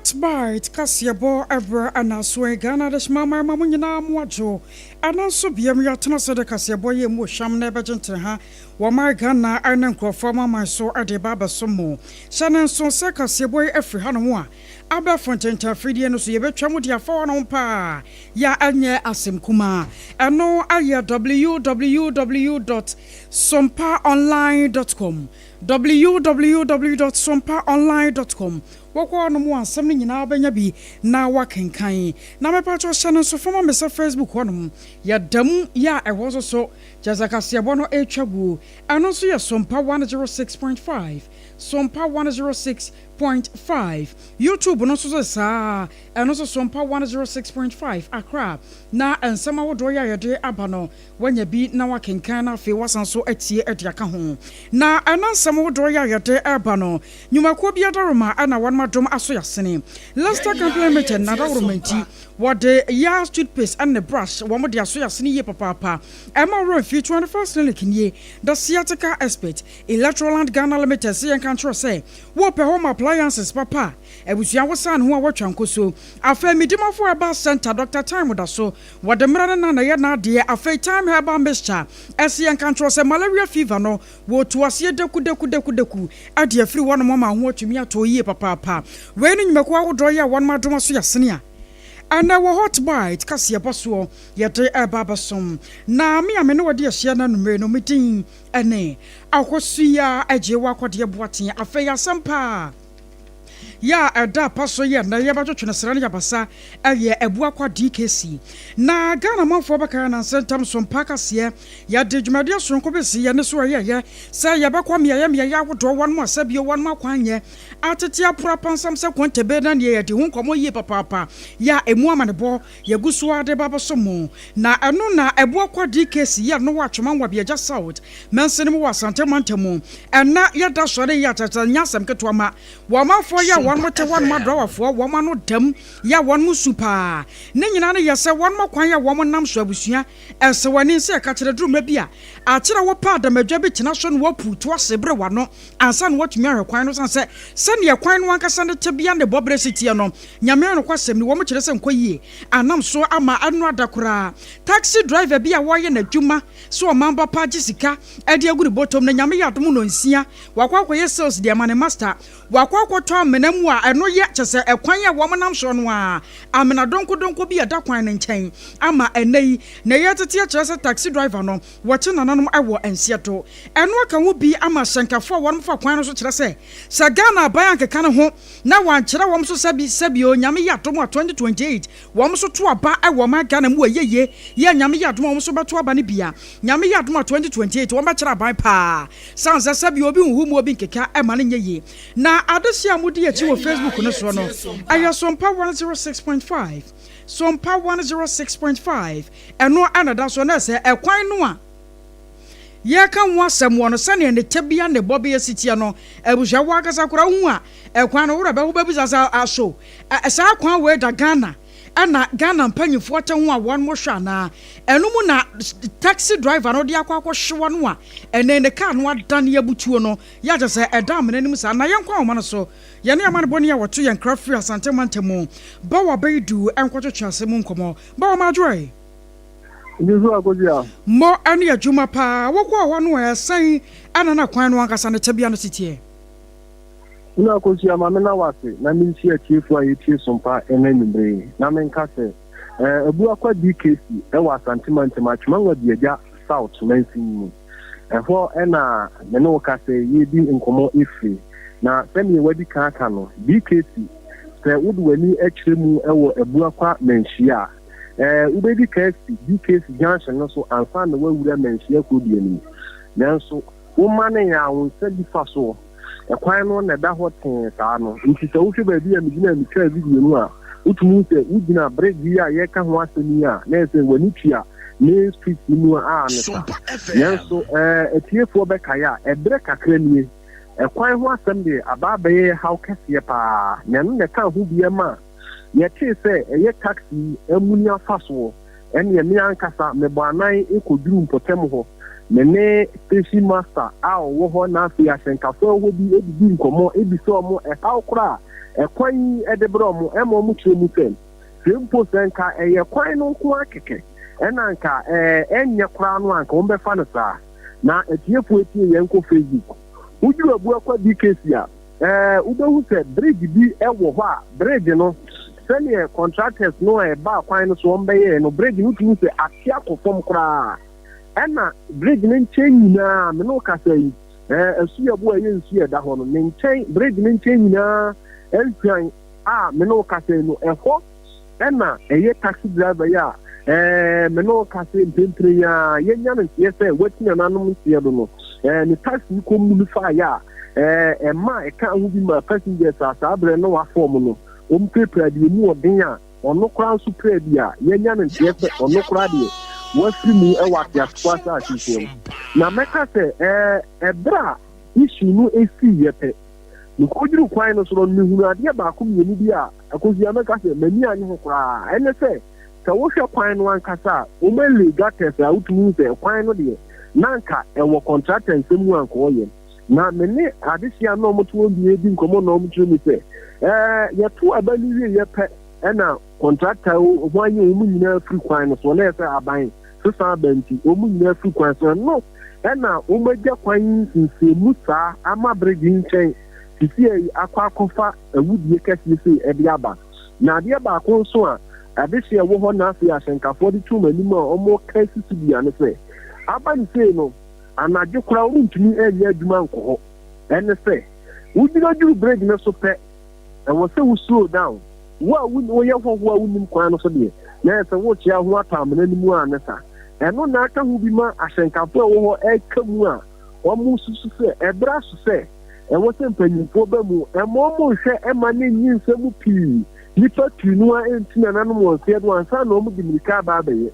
hot bite kasiabo ever anaswe Ghana de mama mamunyina mwajo ananso biam ya tena so de kasiabo ye mu hwam na begentre ha wo ma Ghana ana nkrofo mama so ade baba so mo shanen so se kasiabo efri ha no a aba fontenta fridie no so ye betwa mu dia fa no pa ya anye asem kuma eno aya www.sompaonline.com www.sompaonline.com wako no mu asem ni nyina benya bi na wakenkan na mepacho channel so forma me Facebook honom ya dam ya ewo so jazakasiabo no etwagu eno so ya Sompa 106.5 Sompa 106.5 YouTube no so sa eno so Sompa 106.5 Accra na ensema wodo ya yede abano wanya bi na wakenkan na fe wasan so atie adiaka ho na anansema wodo ya yede abano nyumako bia daroma ana wanmadom aso yasene Lester complemented na daromenti wode ya toothpaste and the brush wo de aso yasene ye papa ema ro fi 21st lekinie the sciatica expert Electroland Ghana Limited say control say wo pe home appliances papa ebusia wo san ho a wo twankoso afa midimafo aba center Dr. Time da so wode mra na ye na de afa time herbal mixture say control say malaria fever no wo to ase deku ade afiri wo no mama ho atumi ato ye papa we no nyumako awodo ye won madom so yasene a ana wo hot bite kase eboso yete baba som na me amene wode ahia na numre no metin ene Akosua Agyeiwaa kwade boaten afa ya sampa ya eda paso ye na ye batwetwe sere ya basa aye ebua kwa DKC na Ghana manfo baka na sentam Sompa kase ya de dwumade sonko besi ye ne so ye say ye bakwa me ya wodo won mo asabie won ma kwanye atete apura pansam se kwantebe na ye de hu nkomo ye papa ya emu amanebo ye gusu ade baba somo na eno na ebua kwa DKC ye no watwema wa bia South mensene mo wasante mantemu ena ye da sore ye atata nyasem keto ma wa manfo ya one mote one madrawafo wo ma no dam ya one mu super ne nyina ne yese one makwan ya wo nam so abusua ese wani se ka kire drum bia a kire wo pa damadwa bi tina so no wo puto asebre wano ansa no watumi ahwekwan no san se ne kwan no ankasa ne tebia ne bobre sitie no nyame no kwasem ni wo mo kire se nkoyie anam so ama anu adakora taxi driver bia wo ye na dwuma so o mamba pa gisika ade aguri bottom na nyame yadom no nsia wakwa ye sales de mane master wakwa to amenamu a eno ye chese ekwan ya wo monam so no a amena donko bi ada kwan ne nchen ama enei na ye tete ya chese taxi driver no wo che nananom ewo ensieto eno aka wo bi ama shankafo wo mfa kwan no so kire se Ghana ban ankeka ne ho na wan kire wo so sabi o nyame ya dom 2028 wo so to aba ewo ma Ghana mu ayeye ye nyame ya dom wo so beto aba ne bia nyame ya dom 2028 wo ba kire ban pa sanza sabi obi hu mu obi nkeka e ma ne nyeye na adesia mudi ya chiwo Facebook no so no aya Sompa 106.5 Sompa 106.5 eno anada so na se ekwan no a ye kan wasam wono sane ne tabia ne bobe yesitia no ebuhwa wakasa kura hu a ekwan no wura be wo babu sasa aso esa kwan we da Ghana ana Ghana mpanyifo ate ho a won mo hwa na enum na taxi driver no de akwa hwe no a ene ne car no adan ya butuo no ya je se edam nanim sa na yenkwa o man so ye ne amane boni ya woto ye nkra free asante mantemu ba wa beidu enkwochotwa asem nkomo ba wa madroy Njuzu akodia mo ane adwuma pa wokwa ho no esan ana na kwan no ankasa ne tabia no sitie Una akodia ma me na wase na mi nsi atiefo a yetie Sompa enanimbre na me nka se ebu akwa DKC e wa santimantema atwuma diaja South Mansin ho ena me no ka se ye di nkomo ifi na semi wadi ka aka no DKC se wudu wani akiremu ewo ebu akwa menhia ubedi kasi DKC junction no so anfa na wawura menhia ko biani nanso wo mane ya won sadi faso ekwan no na da hoten saa no nti se wo hwe ba bia migina mi twa video no a utumu se ugina break bia ye ka ho asemi a na se wani tua main street no a na nanso etiefo be kaya ebre kakra nie ekwan ho asem de ababaye how kase pa na no ka ho bia ma ye te se ye taxi emunia faso ene me ankasa me banan ekoduru mpotem ho mene station master a wo ho na afi asenkafo ho bi edidi nkomo ebiso mo haw kra ekwan edebro mo emo mo twemu sem sempo senka eye kwan no nko akeke enanka enye kra no anka wo befa no saa na etiefu etie ye nko Facebook uju abu akwa dikesi a ubehu se bridge bi ewo ho a bridge no senior contractors no ba kwan no so mbeye no bridge no tumi se atia kofom kra ena bridge no nchen nyina me no kasa yi asu abu aye nsu eda ho no nchen bridge no nchen nyina eltwan me no kasa no eho ena eye taxi driver ya me no kasa mpempre ya yenya no yese watina nanom nsie do no ni taxi ko mu fa ya ma eka hu bi ma passengers asabre no wa form no prepare di mu odin a ono kra nso prepare dia yenya no yese ono kra de wafiri mu ewa tiaswa sa asifo na meka se ebra issue no esi yete nkojiru kwan no so no hunu ade ba ko mienu bi a akosia meka se mani anye ho kra ene se ka wo hwe kwan no ankasa o ma legal test a utumu se kwan no de nanka ewo contractor nsemu anko ye na mene adesia no moto bi edi nkomo no moto mi se yeto abani wie ye pe ena contractor o hwanye o mu nyina free kwan no so na ese aban sisa benti o mu nyina free kwan so no ena o magya kwan nsemu saa ama bridge nchen sisi akwa kofa awudie kase se ede aba na ade ba ko so a adesia wo ho na afi asenkafo de tu manim a omo kase su bia ne se aban se no anaje kura untumi enye aduma nko ene se wudiro bridge na so pe e wo se wo slow down wo ye ho wo nim kwan no so de na se wo chia ho atam na nimu anesa eno na aka hu bi ma asenkafo wo ho ekamu a wo mu susu se ebra su se e wo se mpanyimfo ba mu e mo hwe e ma ne nyi nsemu pii nipa tunu a entina na no mo se do ansa na o mu dimirika ba ba ye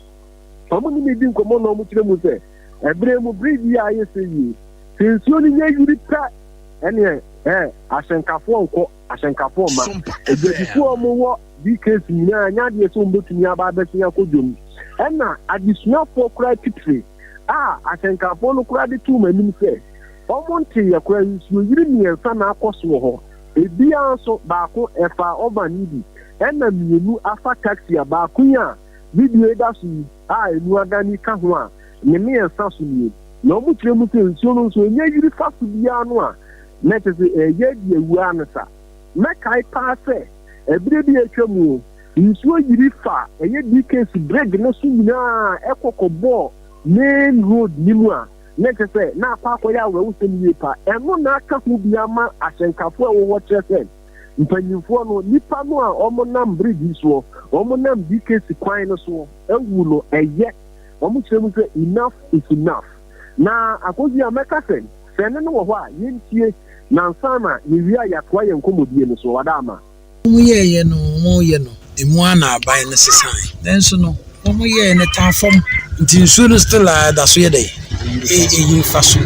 omo ni bi nkomo na o mu kire mu se ebre mu bridge ya yese yi sensuo ni yiri pa ene asenkafo nko asenkafo ma ebedifo mo wo dikesi na anya de so mbotumi aba besia kodwom ena additional for cry pitri asenkafo no kura de tu manim se omo nti ya kura nsuo yiri ni ensa na akoso ho ebia nso baako efa over nidi ena mienu afa taxi abaako ya video da su enu agani ka ho a ne me ensa so ni na omo kire mu se nsuo no nso enye yiri fa su bia no a na tese eye di ewu anasa me kai pa se ebire bi etwamu nsuo yiri fa eye dikes bridge no so nyina ekokobo main road nimu a na tese na akwa ya we usem yipa eno na aka hu bia ma asenkafo a wo trese mpanyimfo no nipa no a omo nam bridge so omo nam dikes kwan no so ewu no eye omo kyeremu se enough is enough na akozi ameka sen sene no wo ho a yentie na nsana yewia yakwa ye nkomodie no so wadama mu ye no emu ana aban ne sesan nenso no mu ye ne tafom nti nsu no still da so ye dey e faso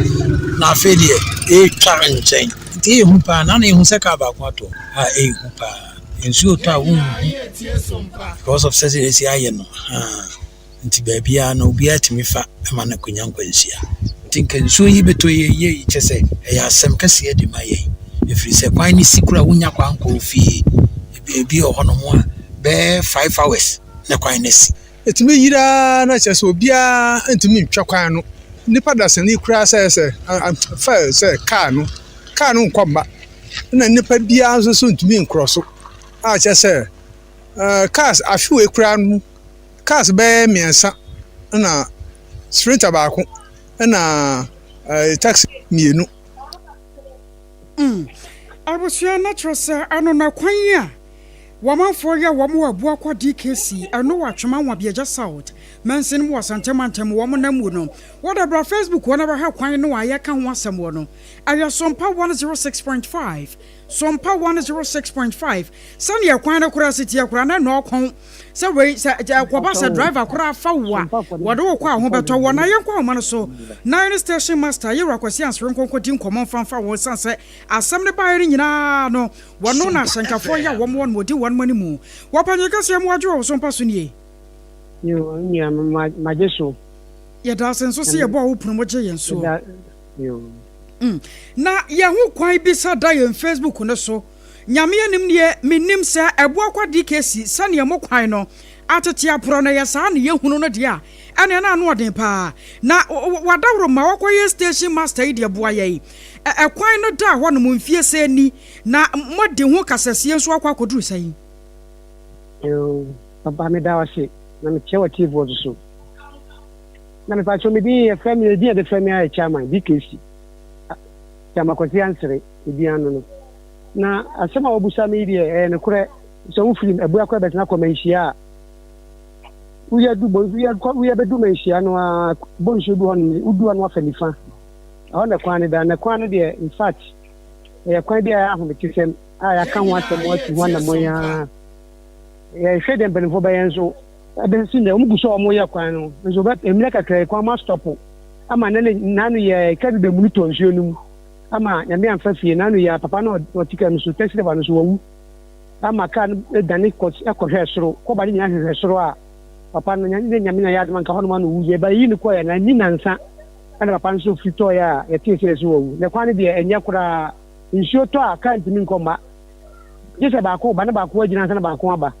na afedie twa nchen nti hu pa na hu se ka ba kwato hu pa nsu to a hu because of say esi aye no nti baabia na obi atimi fa ma na kunyankwansia tinka nsu yi beto ye chese ya asem kase edi maye efiri se kwan ni sikura wonya kwa nko fie ebi ohono mo a be 5 hours na kwan nesi etimi yira na chese obia ntimi ntwa kwan no nipa da se ni kura se car no nkwamba na nipa bia so ntimi nkroso a chese cars afiwe kura no cars be miensa na sprinter baako na taxi mienu abusua natural sir ano na kwan ya wamanfo ya wamo abu akwa DKC ano watwema wabiaja south mensin mu wasantemantam wamo namu no wada bra Facebook wona ba ha kwan no aye ka ho asem wo no aya Sompa 106.5 Sompa 106.5 sani ya kwan na kura city ya kura na no kon se we se akwaba se driver kura fa wa wada wo kwa ho beto wona ye kwa ho so nine station master ye rakwasi ansren konkodi nkomon fanfa wo sanse asem ne bayiri nyina no wono na sankafo ya wo mo odi won mani mu wapanye kase mu adwo Sompa so nie yo nya majeso ya da senso se ye bo wo promote yen so na ye ho kwan bi sa da yen Facebook ne so nyame anim ne menim se ebo akwa DKC sane ye mo kwan no atete apro na ye sa na ye hunu no de a ene na anu oden pa na wadawro ma wakoye station master ide boa ye kwan no da ho no mfie se ni na mode ho kasase so akwa koduru sai papa me da wase na me chewa TV wo so na me pa cho me di family di de family ai chairman DKC chama ko tiansere di anu no na asema obusa me di ne kure so wo film abu akwa bet na komenhia uya bedu menhia no a bonso du hon udu anu afanifa ona kwan da na kwan de in fact kwan dia ahụ metisem ya kan ho asem wo ti ho na moya hwede mbenfo bayan so abensi na omuguso omoya kwan no nso ba emle kakra kwan ma stop ama nanu ye kadu be munu to nsuo num ama nyame amfa fie nanu ya papa no otika nso taxi ba no so wu ama kan dani ko hwe soro ko ba ni nya hwe soro a papa no nyame na ya man ka hono ma no wu ye ba yi ni ko ya na ni nansa ana papa nso fito ya tie so wu ne kwan de enya kura nsuo to a kan timi nkoma yese ba ko ba na ba ko agina sana ba ko aba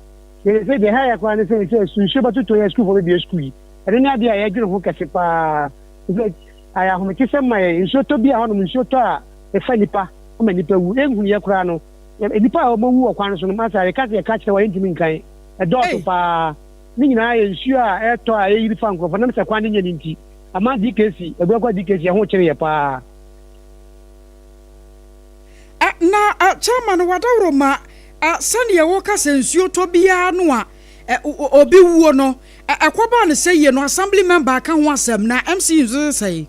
say the higher kwan say nsuo ba to ya school for be school ene na dia ya giro ho kase pa aya ho meti sem mai nsuo to bia hono nsuo to a e fa nipa o ma nipa wu enhu ye kura no nipa o ma wu o kwan so no ma sa re ka che wa ntimi nkan e do to pa ni nyina ya nsuo a e to a e yiri fa nkofo na mse kwan nya ni nti ama DKC ebu akwa DKC ho kire ye pa na chairman wadawro ma sani ya woka sensuo to bia no a obi wuo no akoba ne sey no assembly member kan ho asem na MC nzo sey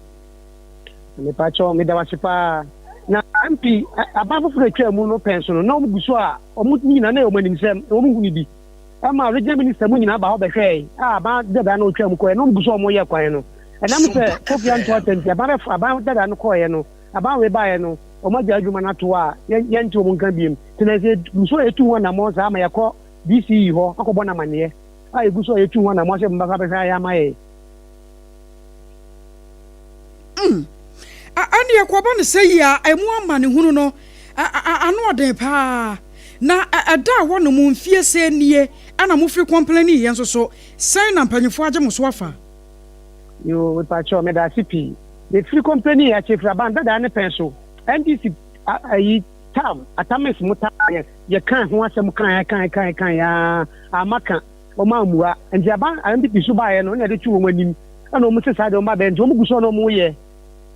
me pa cho me da wasipa na MP abafo fure twa mu no penso no na omuguso a omu nyina na omanim sem omu huni bi ama regional minister mu nyina ba ho behwe ba dada na otwa mu ko no omuguso omo ye kwan no enam se kofi anto atenti aba dada no ko ye no aba we ba ye no omaja adwuma na to a yenti omu nkan biem tenase guso etu ho na mo sa ama yakọ DCE ho akọbọ na mane a eguso etu ho na mo se mbaka be ya amaye ani yakoba ne sey ya emu amane hunu no anu oden pa na ada ho no mu mfie se nie ana mu free complain yen so sign na mpanyefo age mo so afa yo we pa cho me da CP the free company ya chefra banda da ne penso NDC ayi tam atames muta ye kan ho asem kan ya amaka o ma muwa nti aba NDP so ba ye no nya de twu wo anim ana o mu se sa de o ma be nti o mu guso no mu ye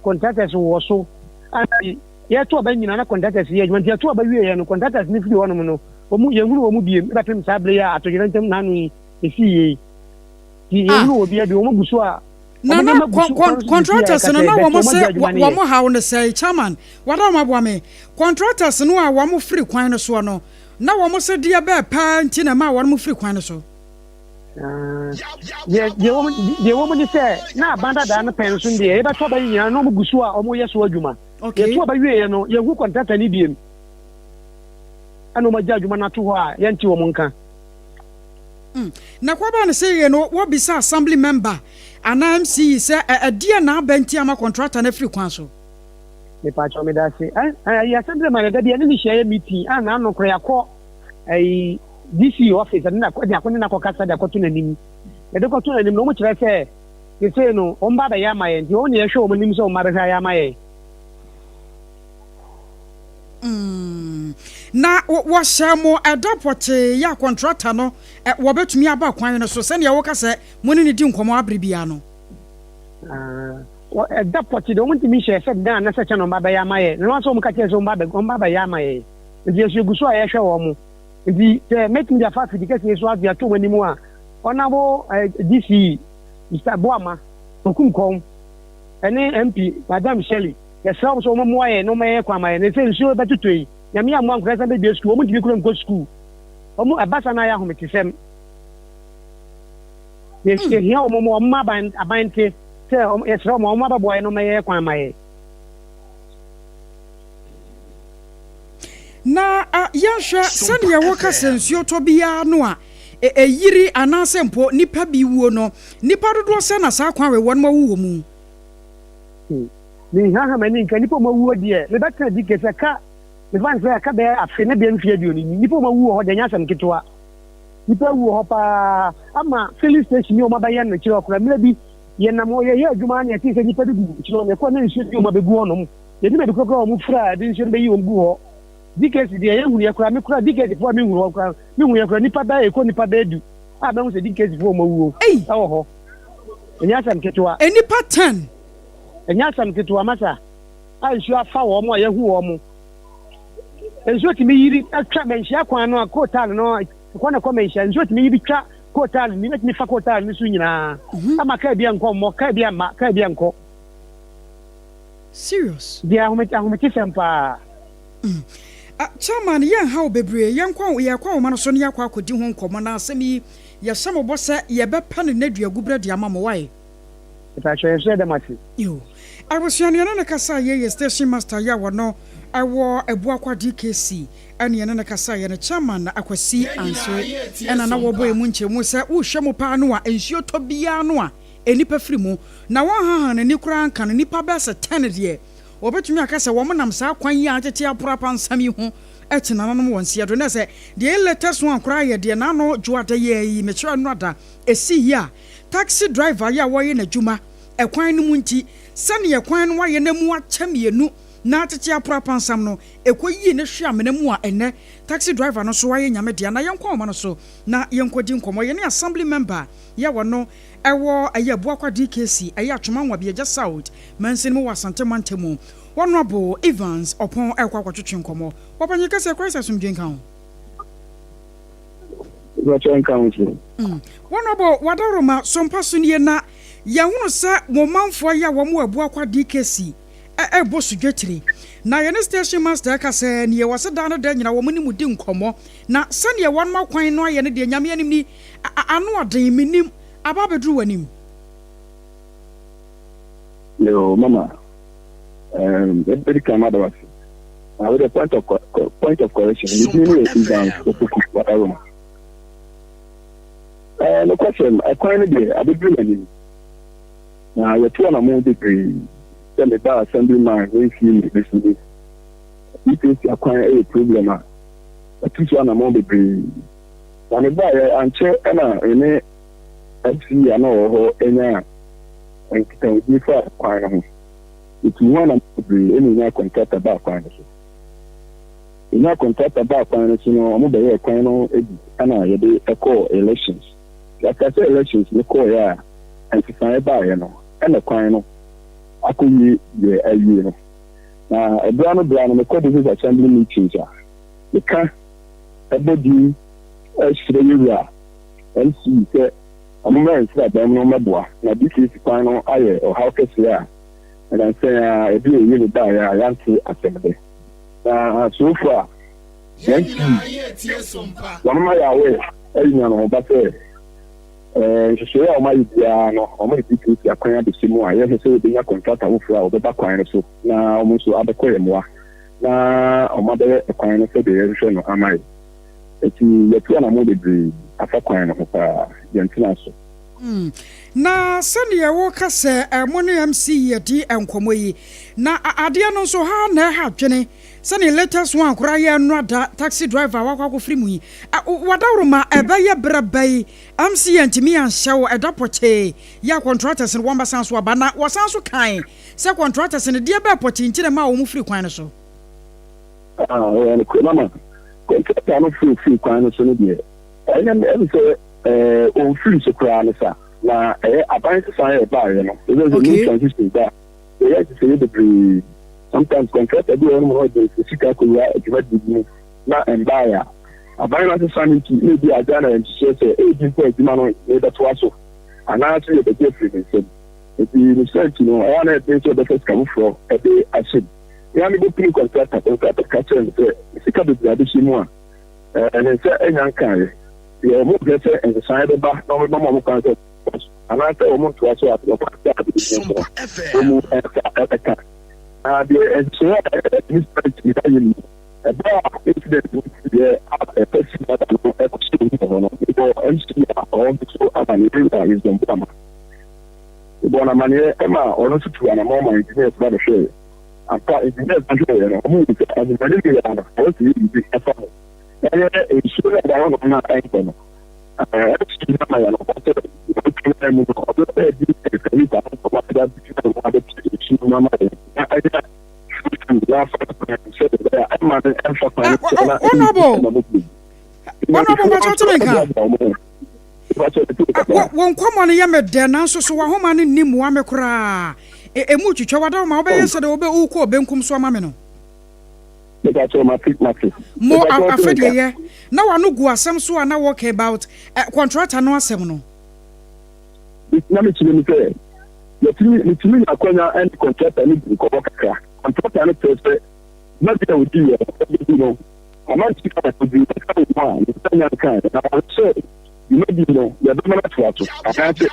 contractors wo so ani ye to ba nyina na contractors ye nti ye to ba wie ye no contractors ni firi wo no no o mu ye huru o mu biem ba pem sa ble ya atojira ntem na no esi ye ti ye huru obi e de o mu guso a na contractors no na wo mo se wo mo ha no say chairman wada mo aboa me contractors no a wo mo free kwan no so no na wo mo se dia be pa nti na ma wo mo free kwan no so ye wo mo ni se na banda da no pension de e ba to ba nyina no mo guso a o mo yeso adwuma ye to ba wie ye no ye hu contractor ni biem ano ma adwuma na to ho a ye nti wo mo nka na kwa ba ne se ye no wo bisa assembly member ana MC se dia na abenti ama contractor na free kwan so me pa cho me da se ya assembly member da dia ni share meeting ana no kra yakọ DC office na kwa dia na kwa kasa da kwa tu na nim e de kwa tu na nim no mo kire se ye se no o mba da ya maye ndi o ne hwe o mo nim se o mba da ya maye na wo shamo adopote ya contractor no wo betumi aba kwan no so se ne wo ka se mo ne di nkomo abribia no adopote do mo ntimi share se dan na se cha no mba ba ya maye no so mo ka che so mba ba ya maye ndi esu guso a ye hwe wo mo ndi making the fact because yesu avia to wani mu a onabo DC Mr. Boama okunkom ene MP Madam Shelley yesra so mo mo aye no me kwa maye ne se nsuo betutoi nyame amu ankresa be bi school mo dibi kuro nko school omo abasa na ya ho metisem yeshe hia omo mo ma abante se yesra mo ma babo aye no me kwa maye na yahwe sani ya woka sensuo to bia no a yiri anase mpo nipa bi wuo no nipa dodo se na sa kwan we won ma wuo mu ni ha mani nka nipa ma wuo de me beka di kese ka me fan se ka be afi ne be mfie bi oni nipa ma wuo ho de nya sam ketwa nipa wuo ho pa ama filling station ni o ma ba ye no kire okra me bi ye na mo ye adwuma na ti se nipa bi gu kire me ko na nsu bi o ma be gu ono mu ye ni me ko ko mu fra de nsu be yi o gu ho dikesi de ye hu ye kra me kra dikesi fo me hu ho kra me hu ye kra nipa ba e ko nipa ba edu a be hu se dikesi fo ma wuo awo ho enya sam ketwa nipa 10 enya sam ketwa masa a nsu afa wo mo ye hu wo mo nsu ti me yiri atwa me nhia kwan no akotal no ko na ko me nhia nsu ti me yiri twa kotal ni me fa kotal ni su nyina ama ka bia nko mo ka bia ma ka bia nko serious dia ahumeti sempa chairman yan how bebre yan kwa ya kwa ma no so ne yakwa akodi ho nkomo na asemi ya samo bose ye be pane na duagubre dia mama wai ta choye so de mati yo abusuanu na kasa ye station master ya wono awo ebu akwa DKC ane na kasa ye na chairman na akwasi answe ena na wo boy mu nchemu se wo hwemo pa no a ensuo to bia no a enipa firi mu na won haha na ni kura anka no nipa be se 10 de obetumi akasa wo monam sa kwan ya atete apura pansam yi ho etina nanom wonse do na se de latest one kura ye de na no juada ye yi me kira no ada esi hia taxi driver ya wo ye na juma ekwan no munti sane ye kwan no wa ye na mu achamienu na atete apura pansam no ekoyi ne hwe amene mu a ene taxi driver no so wa ye nyame de na yenkwa ma no so na yenkodi nkomo ye ne assembly member ya wono ewo ayebu akwa DKC atwoma nwa bia South mansin mu wasante mantemu Honorable Evans upon ekwa kwatwetwe nkomo wapanye kase Christ asumdwen kan Honorable wadaroma sompa sunie na ya hunu sa momanfo ya wo mu abu akwa DKC bosu dwetire na ye ne station master kase ne ye wase da no da nyina wo mu ni mudi nkomo na sane ye won makwan no aye ne de nyame anim ni anu aden minim ababedru wanim no mama every time I was with a point of correction you need to down to put whatever no question I quite dey abedru wanim na you two na mo degree tell me that assembly man wey feel me this if you acquire a problem but two na mo degree na me buy anche na ene FC ana ho enya enkitan di fa kwan ho itu wana degree ene nya contract ba kwan so enya contract ba kwan so no mo be kwan no edi ana ye de eco elections like I say elections ni ko ya enkitan ba ye no ene kwan no akoyi ye ayi no na ebrano me ko de assembly meetings a the ka ebodi ashireyura MC se amuma nsira ba no meboa na this kwan no aye o how kese ya and say ebi o yini da ya yanti asemde na so far yanti wamma ya we ayinya no ba se so ya o mai dia no o mai DKC akwan de simu a ye se de nya contract a wo fra o be ba kwan so na o mo so abekoye moa na o ma be kwan no se de ye hwe no amai eti yetu na mo de afa kwan no pa yentina so na sane wo kase mono MC ye di enkomo yi na ade no so ha na ha dwene sane latest one kura ye no ada taxi driver wakwa free mu yi wadawroma ebe ye brabai MC antimi anhyew edapoche ya contractors no wamba sanso aba na wasanso kan se contractors no de be poche ntire ma wo mu free kwan no so mama contractor no free kwan no so no de ene say on free so kura no sa na Apam Dadaa ba you know there's a new transition there they have to say the sometimes contract do one more the sika ko ya divide na empire Apam Dadaa to maybe agana and say agent for the man no that was so and now say the difference so it is said you know I want to say the first come from a day I said ya me go pin contract catch and say sika be the addition and then say enyankan ye mo gese and the side ba no mo kan so and I tell you to also at the Sompa FM. about incident the person that Akosua because MCA or so Amani is the Bama. Bona manie Emma or not to an amount engineers by the show. And part engineers and the Malay or to be a family. It's sure that I want to not anything. Won come on yam de na so so wa homa ne nimu ame kura emu twetwa wada ma obeye se de obe uko benkum so ma me no mo afede ye na wa no gu asem so na work about contractor no asem no na me chile me say me akonya and contractor ni ko kakra contractor no pese na be with you know I'm not speaking about the kind na so you know you're the man to watch I can't say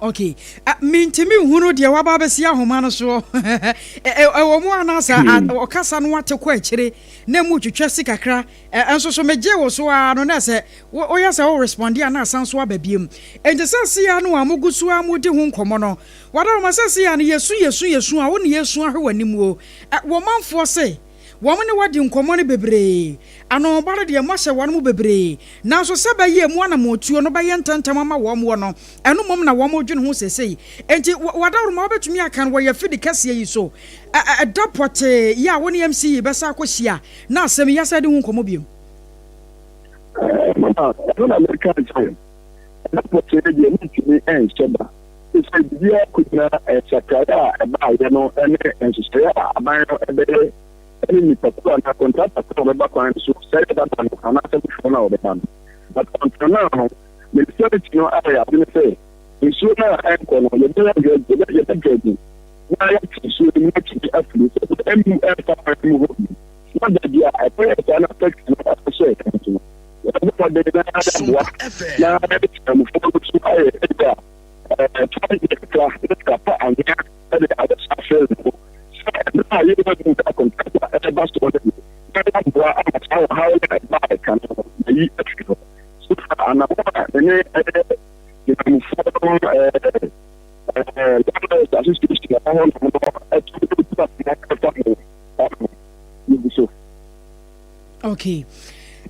okay mintimi hunu de wa ba besia homa no so wo mu anasa okasa no wate kwa akire na mu twetwa sikakra enso so meje wo so no na se wo ya se wo respond ya na asanso ababiem enje sase ya no amugusu amudi hu nkomo no wada ma sase ya no yesu a wo ne yesu ahwe wanimu wo manfo se wamene wadi nkomo ne bebre ano bare de mahye wano mu bebre nanso sebaye mu ana motuo no baye ntantam ama wo mo no eno mom na wo mo dwene ho sesei enti wadawro ma obetumi akan wo ye fidi kase yi so dapote ya woni MC besa akohia na asem ya sade hu nkomo biem mama no American time dapote de ntimi encheba isa dia kuna chakara ba ye no ene enchia abayo ebe any particular contract for the background so say that I'm not for now but until now the service no area I say in so now I'm going to get now you should not be absolute so MUF what that yeah I pray that I not take to say for the now I'm focused to try to get class and the other stuff na you don't that contract at the bus to the how I can be so and then you okay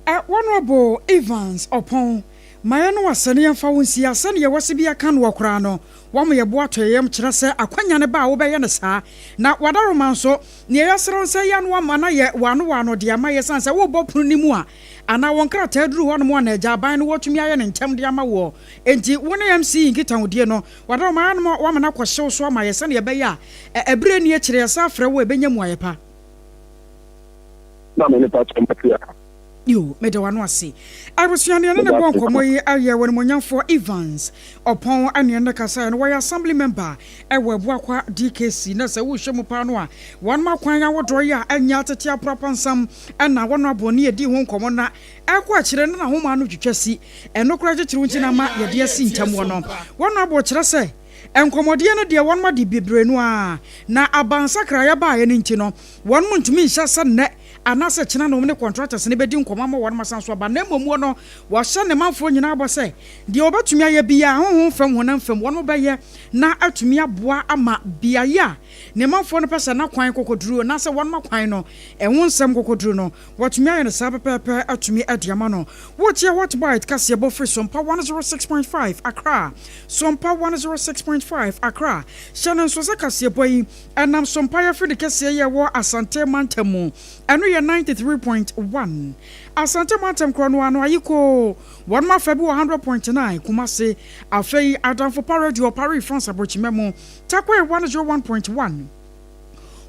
Honorable Evans upon my no wasane yamfa wonsi asane ye wase bia kan wo kora no wamo ye boato yem kire se akwanya ne ba wo be ye ne saa na wadaro manso ne yasro se ya no ama na ye wano de ama ye sanse wo bopunu ni mu a ana won krata duru ho no mo na agya ban no wotumi aye ne ntem de ama wo enti woni MC nkita hodie no wadaro man no wama na kwhyew so ama ye sane ye be ya ebre ni ye kire sa afre wo ebenya mu ayepa na me ne pa tsompatia you made one wasi. I was young and a bonk of my area when Monyan for Evans upon any and the Casa and why assembly member I will walk DKC Nessa Wusham Panua. One more coin I would draw ya and yata proper some and now one more bonnier de won't come on. I watch it and a woman to Chessy and no credit to Winama, your dear Sintamono. One more watch I say. And Commodiana dear one more de Bibrenoir. Na abansa craya by an intino. 1 month to me shall send net. Anasa china no me contractors ne bedi nkomama won masanso ba na momu no wo hye ne manfo nyina abo se de obetumi aye bia honhom fam honam fam won be ye na atumi aboa ama bia ya ne manfo no pese na kwan kokoduro na se won makwan no enwo nsem kokoduro no watumi aye ne sa pepepe atumi adiama no wo tie what bite kase bo free Sompa 106.5 Accra Sompa 106.5 Accra Shannon so se kase boy enam Sompa ya free de kase ye wo Asante Mantamu eno ye 93.1 Asante Mantem krono ano ayiko 1 ma Febu 100.9 Kumase afei Adamfo Parody or Paris France abochimemo takwe 101.1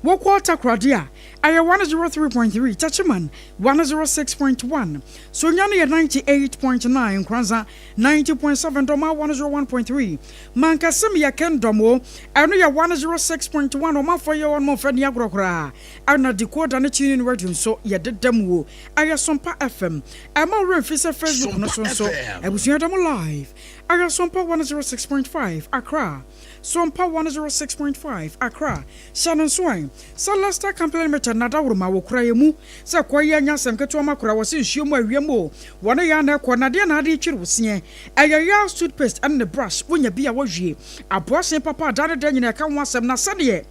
Wokwa takradia Aya 103.3, Tachiman 106.1, Sonyani 98.9, Kranza 90.7, Doma 101.3, Mankasimi ya Kendomo, Anuya 106.1, Oma for your one more friend Yagrokra, Ana Decoda and Tuning Radio, so ya did demo, Aya Sompa FM, I'm all real Facebook, no so, I was here live, Aya Sompa 106.5, Accra. Sompa 106.5 Accra Shannon Swine Salasta Complementary Nadawruma wo kraye mu se kwaye nyasem keto makura wo se nhyiemu awiemo wona ya na kwa nade na ade twiri wosie ayaya toothpaste and the brush wonya bia wo hwie aboase papa dade de nyina ka ho asem na sade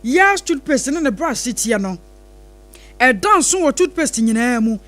ya toothpaste and the brush sitia no dance wo toothpaste nyina mu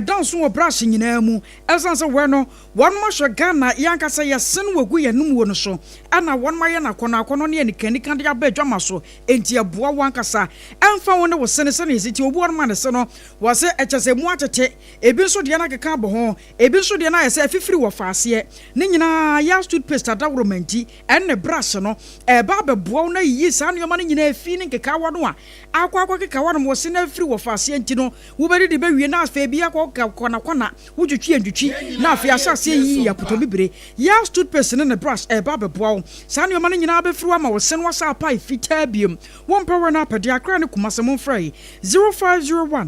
dance wo brush nyina mu esanse we no one mo hwe Ghana yankasa ye sen wagu ye num wo no so ana one ma ye na kono ne nikanika de abadwama so enti aboa wankasa emfa wo ne wo sene sene siti obu one ma ne se no wo se echese mu atete ebi so de na keka bo ho ebi so de na ye se afifiri wo faase ne nyina ya toothpaste adawromanti enne brush no ba beboa na yi sa ne ma ne nyina afi ne keka wo no a akwa keka wo no wo se na afiri wo faase enti no wo beri de bewie na afa bia kona wudwetwi andwetwi na afa asase yi yakoto bibre ya toothpaste ne brush ba beboa sa ne ma ne nyina abefiri ama wo se no asa pai fita biem won power na pade akra ne kumasem frei 0501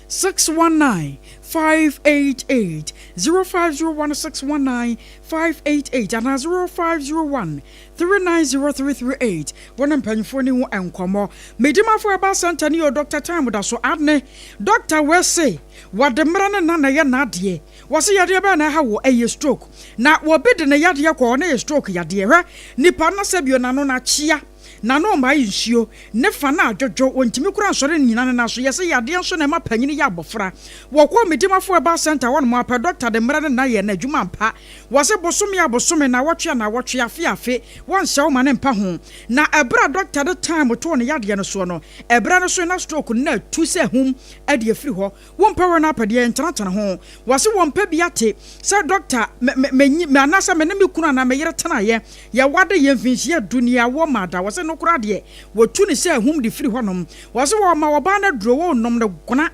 619 588 0501 588 and 0501 390338 one mpanyfo ni wo enkomo medima fo aba center ni o Dr. Time da so adne Dr. we say wademra ne na ye na ade wo se yade ba na ha wo eye stroke na wo bede ne yade ko na ye stroke yade hwa nipa na sabio na no na chia na no ma yinsuo ne fa na adwodwo wontimi kura nsore nyina na so yese yade nso na ma panyini ya abofra wo ko medimafo aba center won mo apa doctor de mra na ye na adwuma mpa wo se bosome na wotwe afiafe won hyew ma ne mpa ho na ebra doctor de time to ne yade no so no ebra no so na stroke na tu se hum ade afiri ho won power na apade entana ho wo se won pa biate se doctor me anasa me ne me kunu na me yere tana ye wade ye mfinsi ya dunia wo mada wo se no kura de wotu ne se hum de firi honom wo se wo ma wo ba na dro wo nom ne gona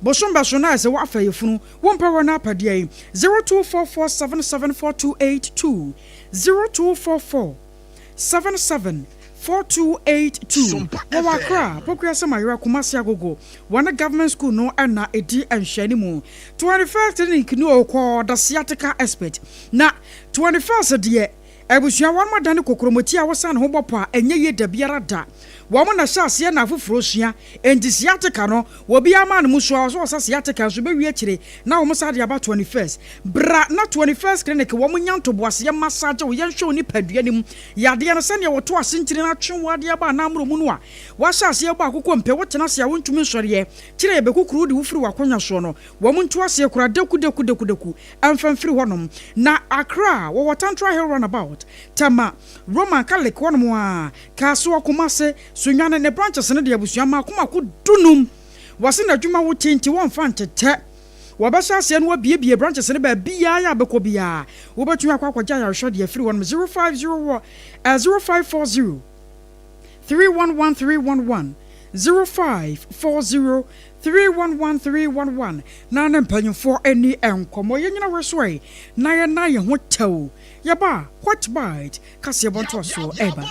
bosomba so na se wo afa yefunu wo mpa na apade ai 0244774282 0244774282 wo akra pokua se mayira kumasi agogo wana government school no na edi anhwani mu 21st ni kini okọ da sciatica expert na 21st de Ebusia wan madane kokromoti a wosan ho bopo a enye ye da biara da wo mo na hyase na afoforo sua enti siatica no wo bia ma no muso so siatica so be wi akire na wo mo sa de aba 21st bra na 21st clinic wo mo nyanto boase massage wo yen hwe oni padua nim yade no sane wo to asentire na twen wo ade aba na amro mu no a wa hyase ba akokɔ mpe wo tena se a wontumi nsɔre kire be kokuru de wo firi wakonya so no wo mo nto ase kura deku amfamfiri honom na Accra wo Tantra Hill runabout Tama Roman Catholic one more Akosua Kumase Sunyane ne branches ne de abusuama akoma ko dunum wase na dwuma wo tinti won fa ntete wabasha se no biebie branches ne ba bia ya beko bia wo betu akwakwaja ya hwede afiri won 050 0540 311311 0540 311311 na na mpanyfo ani enkomo yenyina wesoe na ye ho tew yaba what bite kase bonto so eba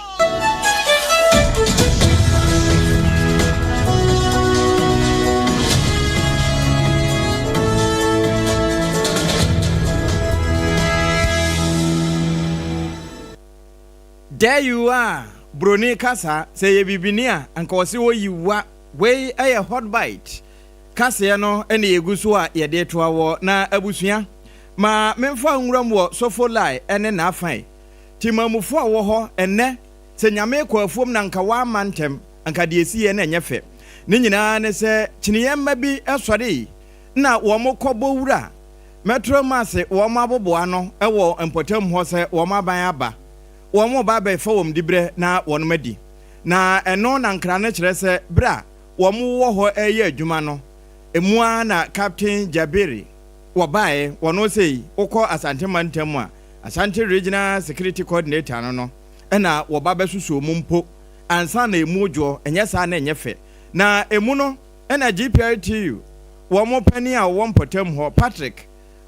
There you are Broni kasa say ye bibinia anka wose wo yiwa we a hot bite kase no ene yeguso a ye de toa wo na abusua ma memfa nwuram wo sofo lai ene na afan timamufo a wo ho ene se nyame kwafuom na nka wa mantem anka de esi ye na enyefe ne nyina ne se kiniyemma bi esore na wo mokobo wura metro mase wo maboboa no ewo empotam ho se wo maban aba wo mo ba be fa wom dibre na wono madi na eno na nkra ne kire se bra wo mo wo ho eye adwuma no emua na Captain Jabiri wo bae wono sei ukọ Asante Mantem a Asante Regional Security Coordinator no na wo ba be susu mu mpo ansa na emujo enye sa na enye fe na emu no ena GPRTU wo mo pani a wo mpotam ho Patrick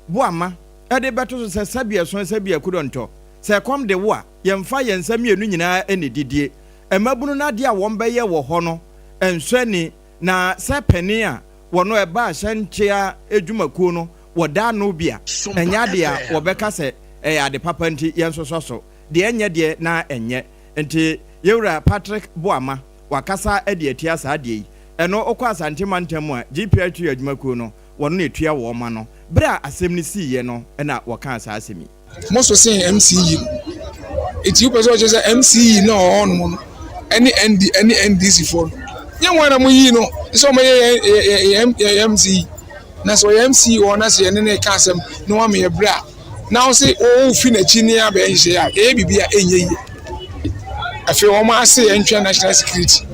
Boama ede beto so sabia so sabia kudonto se kom de wo a yemfa yensam yenu nyina ene didie emabunu na de a wo mbeye wo ho no enswani na se pani a wono eba ahyanchia edwumakuo no woda no bia enya de a wo beka se ade papa nti yensososo de enye de na enye nti yewura Patrick Boama wakasa ede atia sa de yi eno okwa asante mantam a GPRTU adwumakuo no wono na etua wo ma no bra asem ni si ye no na waka asa asemi most of saying MCE it you person just say MCE no on any NDC for you want to yi no so my MC na so MC or na say ne ka asem no wa me bra now say oh fi na chi ne aba enhye ya bibia enye yi afi o ma say national security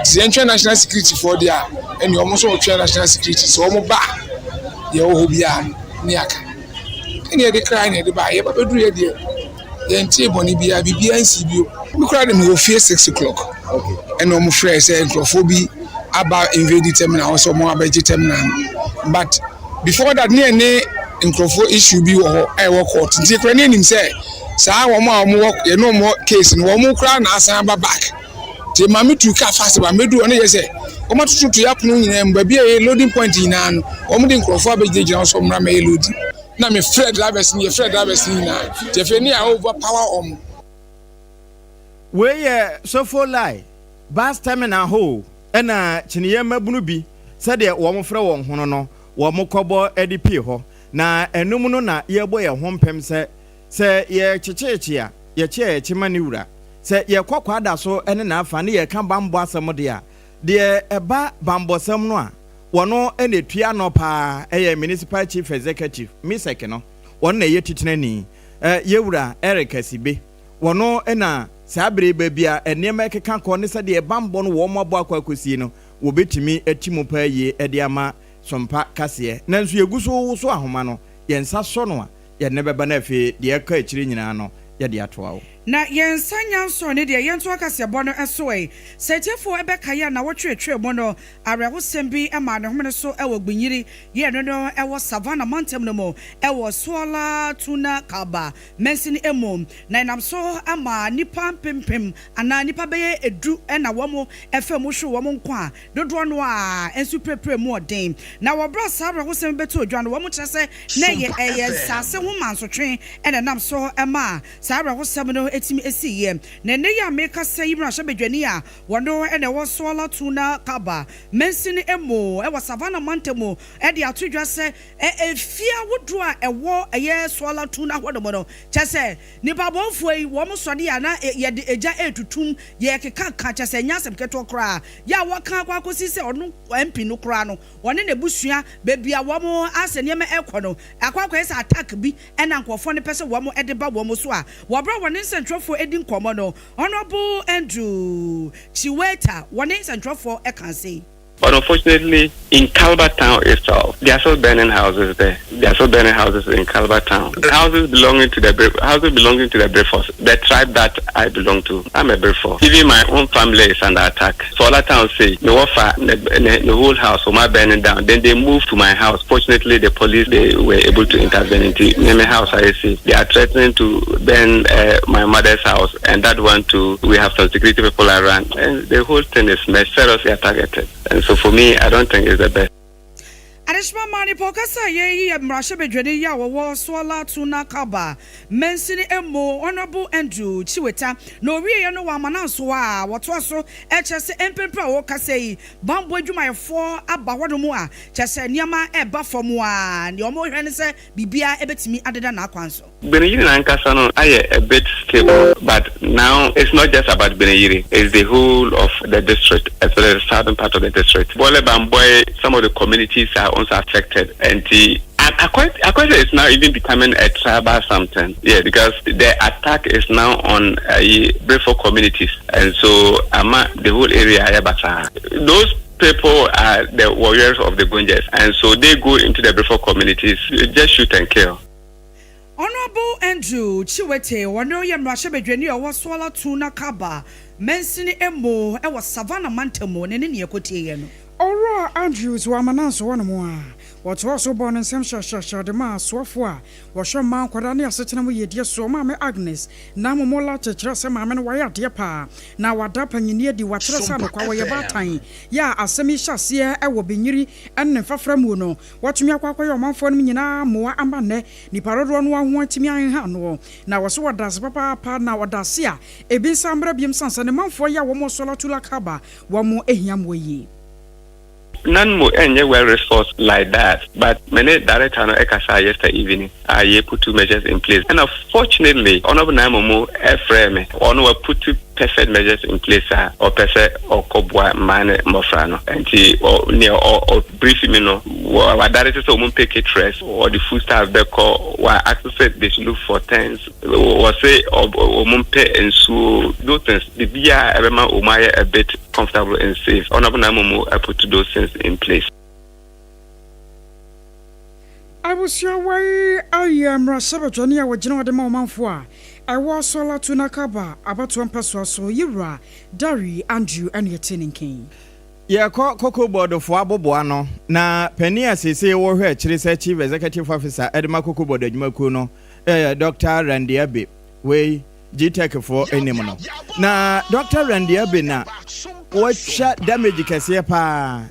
the national security for there and you almost national security so mo ba ye wo bia ni aka ene de cry ne de ba ye ba bedu ye de ye ntie boni bia bibia nsi bio mi cry dem go fear 6 o'clock okay and no mo frɛ say encrophobia about invade terminal also mo abeji terminal but before that ne encropho issue bi wo e court ntie kra ne nim say saa wo mo ye no mo case no wo mo kra na asan ba back te mami tu ka fast ba medu one ye say o ma tutu ya punu nyina mba bia ye loading point nyina no o mo de encropho abeji gina so mra me loading na me Fred drivers ni na te fe ni a overpower om we ye so for lie bus terminal ho ena chiniye mabunu bi se de wo mo frɛ won hono no wo mo kɔbɔ edp ho na enum no na ye bɔ ye ho mpem se ye checheche a ye chema ni wura se ye kwakwa da so ene na afa ne ye ka bambo asɛm de a de eba bambo sɛm no a wono ene tua no pa municipal chief executive misek no wono na ye titenani ye wura Eric Asibe wono ena sabre babia enema keka ko ne sɛ de bambo no wo mo abo akwakosie no wo betimi atimu pa ye ede ama sompa kase nanso yeguso so ahoma no yensa so no a ye ne beba na afi de aka akiri nyina no ye de atoa wo na yensanya nso ne de yento akase bɔ no ɛsoe setefo ɛbɛka ya na wɔtwetwe mo no arewo sembi ɛma ne homene so ɛwɔ gbinyiri ye no no ɛwɔ savannah mountain no mo ɛwɔ sola tuna kaba mensini emo na nam so ama nipa pempem ana nipa bɛyɛ edu ɛna wɔmo ɛfɛ mo hwe wɔmo nko a dodo no a ensu prepre mu ɔden na wɔbra sa arewo sembi beto odwa no wɔmo kyerɛ sɛ na ye ɛyɛ sase ho mansotwe ɛna nam so ɛma sa arewo sembi no etimi esiye na ne ya meka say ibra hwebedwani a wono ene wo sola tuna kaba mensini emo e wo savannah mantemo e de atodwa se efia wodo a ewo eye sola tuna hodomo no kyese ni babonfo yi wo mo sode ya na ye de eja etutum ye keka ka kyese nyasem keto kra ya wo kan kwa kosi se onu MP no kra no wone ne busua bebia wo mo asene me ekono akwakwa esa attack bi ena nkofo ne pese wo mo ede ba wo mo so a wo bra wone nsentro Edin Komono, Honorable Andrew Chiweta, one is and drop for a can say. But unfortunately, in Calvert Town itself, there are still burning houses there. There are still burning houses in Calvert Town. The houses belonging to the Brefors, the tribe that I belong to. I'm a Brefor. Even my own family is under attack. So all town say, the whole house was burning down. Then they moved to my house. Fortunately, the police, they were able to intervene into my house. I see. They are threatening to burn my mother's house, and that one too. We have some security people around, and the whole thing is seriously targeted. And so for me, I don't think it's the best. Adishma mani pokasa ye mrashe bedwene ya wo sola tuna kaba mensini emo Honorable Andrew Chiweta no wie no wa mananso a woto so echese empempra wo kasei bambo adwumayefo aba hodo mu a chese niama eba fom a ne omo hwene se bibia ebetimi adeda na akwanso Benayiri na nkasa no aye a bit stable, but now it's not just about Benayiri, it's the whole of the district, especially the southern part of the district. Bole Bamboy, some of the communities are also affected, and Akosua is now even becoming a tribal something. Yeah, because the attack is now on Breford communities, and so the whole area, those people are the warriors of the Gunjas, and so they go into the Breford communities, just shoot and kill. Honorable Andrew Chiwete, wano ye mrasha bedwani a waswala tuna kaba, mensini emo e was Savannah Mantemo ne ne yekotie ye no. Ora Andrews wa mananso wana mwa. Watu waso born in some shasha de ma swafwa. Washo man kwadani asetena mu yedie so ma Agnes. Na mo mola chechira se ma me no waya de pa. Na wada panyini di wakyere sa no kwa ye batan. Ya asemi hyase e wo benyiri enne fafra mu no. Watumi akwakwa ye omanfo no nyina moa amane ni parodo no ho atimi anha no. Na waso wadase papa pa na wadase a ebi nsambra biem sansa ne manfo ya wo mo sola tula kaba wo mo ehiam woyi. None more any well resourced like that. But many director no ekasa yesterday evening. I put 2 measures in place. And unfortunately, honorable Namomo Efreme, one will put 2 perfect measures in place or perfect or cobwa man mofrano. And he or near or brief me no or directors or take it rest or the food staff they call or access they should look for tents or say or mumpe and so those things the beer everyone umaya a bit comfortable and safe. Honorable Namomo I put those things in place. I was your way. I am Rasaba Jonia with General de Montfort. I was sola to Nakaba about 1 person so Yura, Dari, Andrew, and your tinning king. Yeah, Coco Board of Wabobuano. Na Penia say, or her chief executive officer, Edma Coco Board of Macuno, Dr. Randy Abbey, way G-Tech for any mono. Na Dr. Randy Abbey na. What shot damage Cassia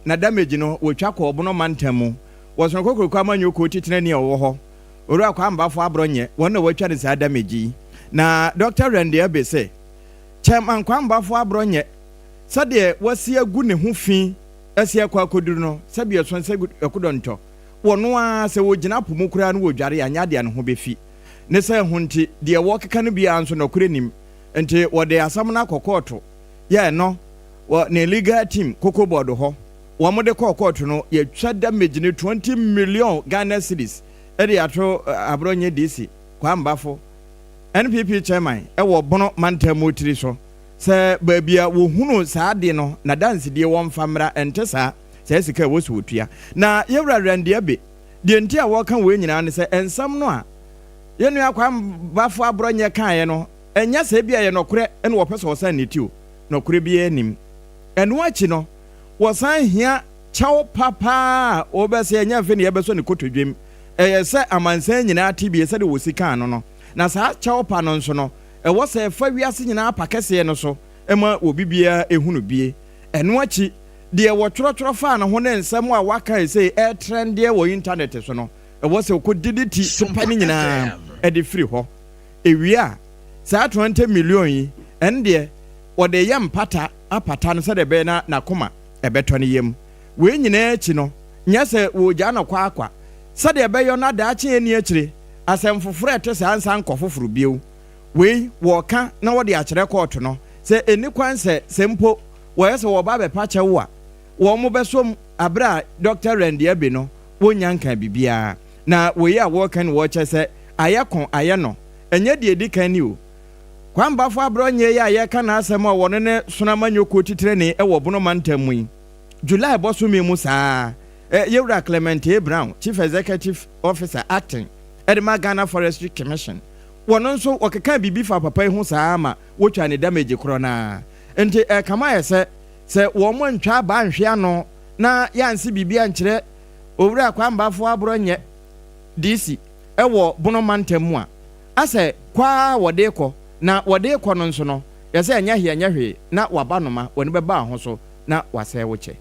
na damage no, which I call Bonomantemo, was no cocoa common you could teach any or Ura Kamba for Abronye, one of which is a damage. Na Dr. Randy Abbey say, Chairman Kwamba for Abronye, Sadia was here good who fee, as here Quacoduno, Sabia Swan say good a couldn't. One was a Wojanapu Mukran Wojari and Yadian who be fee. Nessa Hunti, dear walk can be answered no crenim, until what they are summoner cocoto. Yeah, no. Wa ne legal team Coco Board ho wa mo de court no ye twa damage ne 20 million Ghana cedis e de atro abronye DC kwambafo NPP chairman e wo bono mantam motiri so se baabia wo hunu saade no na dance de wo mfamra entesa se sika wo so otua na yewra rande abe de nti a wo kan we nyina ne se ensam no a yenu akwambafo abronye kan ye no enya se bia ye no kore ene wo pese wo san netio no kore bia nim enu achi no wosan hia chaw papa obese enya fe ne yebeso ne kotodwem se amansan nyina tibie se de wosika no na sa chaw pa no nso no wo se fa wiase nyina pakese no so ema obibia ehunu bie enu achi de wo tworotworo fa no ho ne nsem a waka se trend de wo internet so no wo se kodiditi tupa ni nyina de free ho ewia sa 20 million yi ende wo de yam pata apata no se de be na koma ebeto ne yem we nyina achi no nya se wo ja na kwa akwa se de be yo na da achi eni achire asem foforo ete se ansa nkọ foforo biu we wo ka na wo de akire court no se eni kwan se mpo wo yese wo ba be pa che wo a wo mo be som abra Dr. Randy Abbey no wo nyanka bibia na we ya wo kan wo che se ayekon aye no enye de edikan ni o kwamba fo abronye ya ye kana asem a wone ne sonamanyo ko titire ne e wo bono mantamu yi July boso mi mu saa Yewra Clement A. Brown Chief Executive Officer Acting Edema Ghana Forestry Commission wono nso okeka bibi fa papa hu saa ma wotwa ne damage korona enti kama ye se wo mo ntwa ba nhwe ano na yansi bibi ankire owura kwamba fo abronye DC e wo bono mantamu a ase kwa wode kọ na wode kọ no nso no yese anya hwe na wabanoma woni beba ho so na wase woche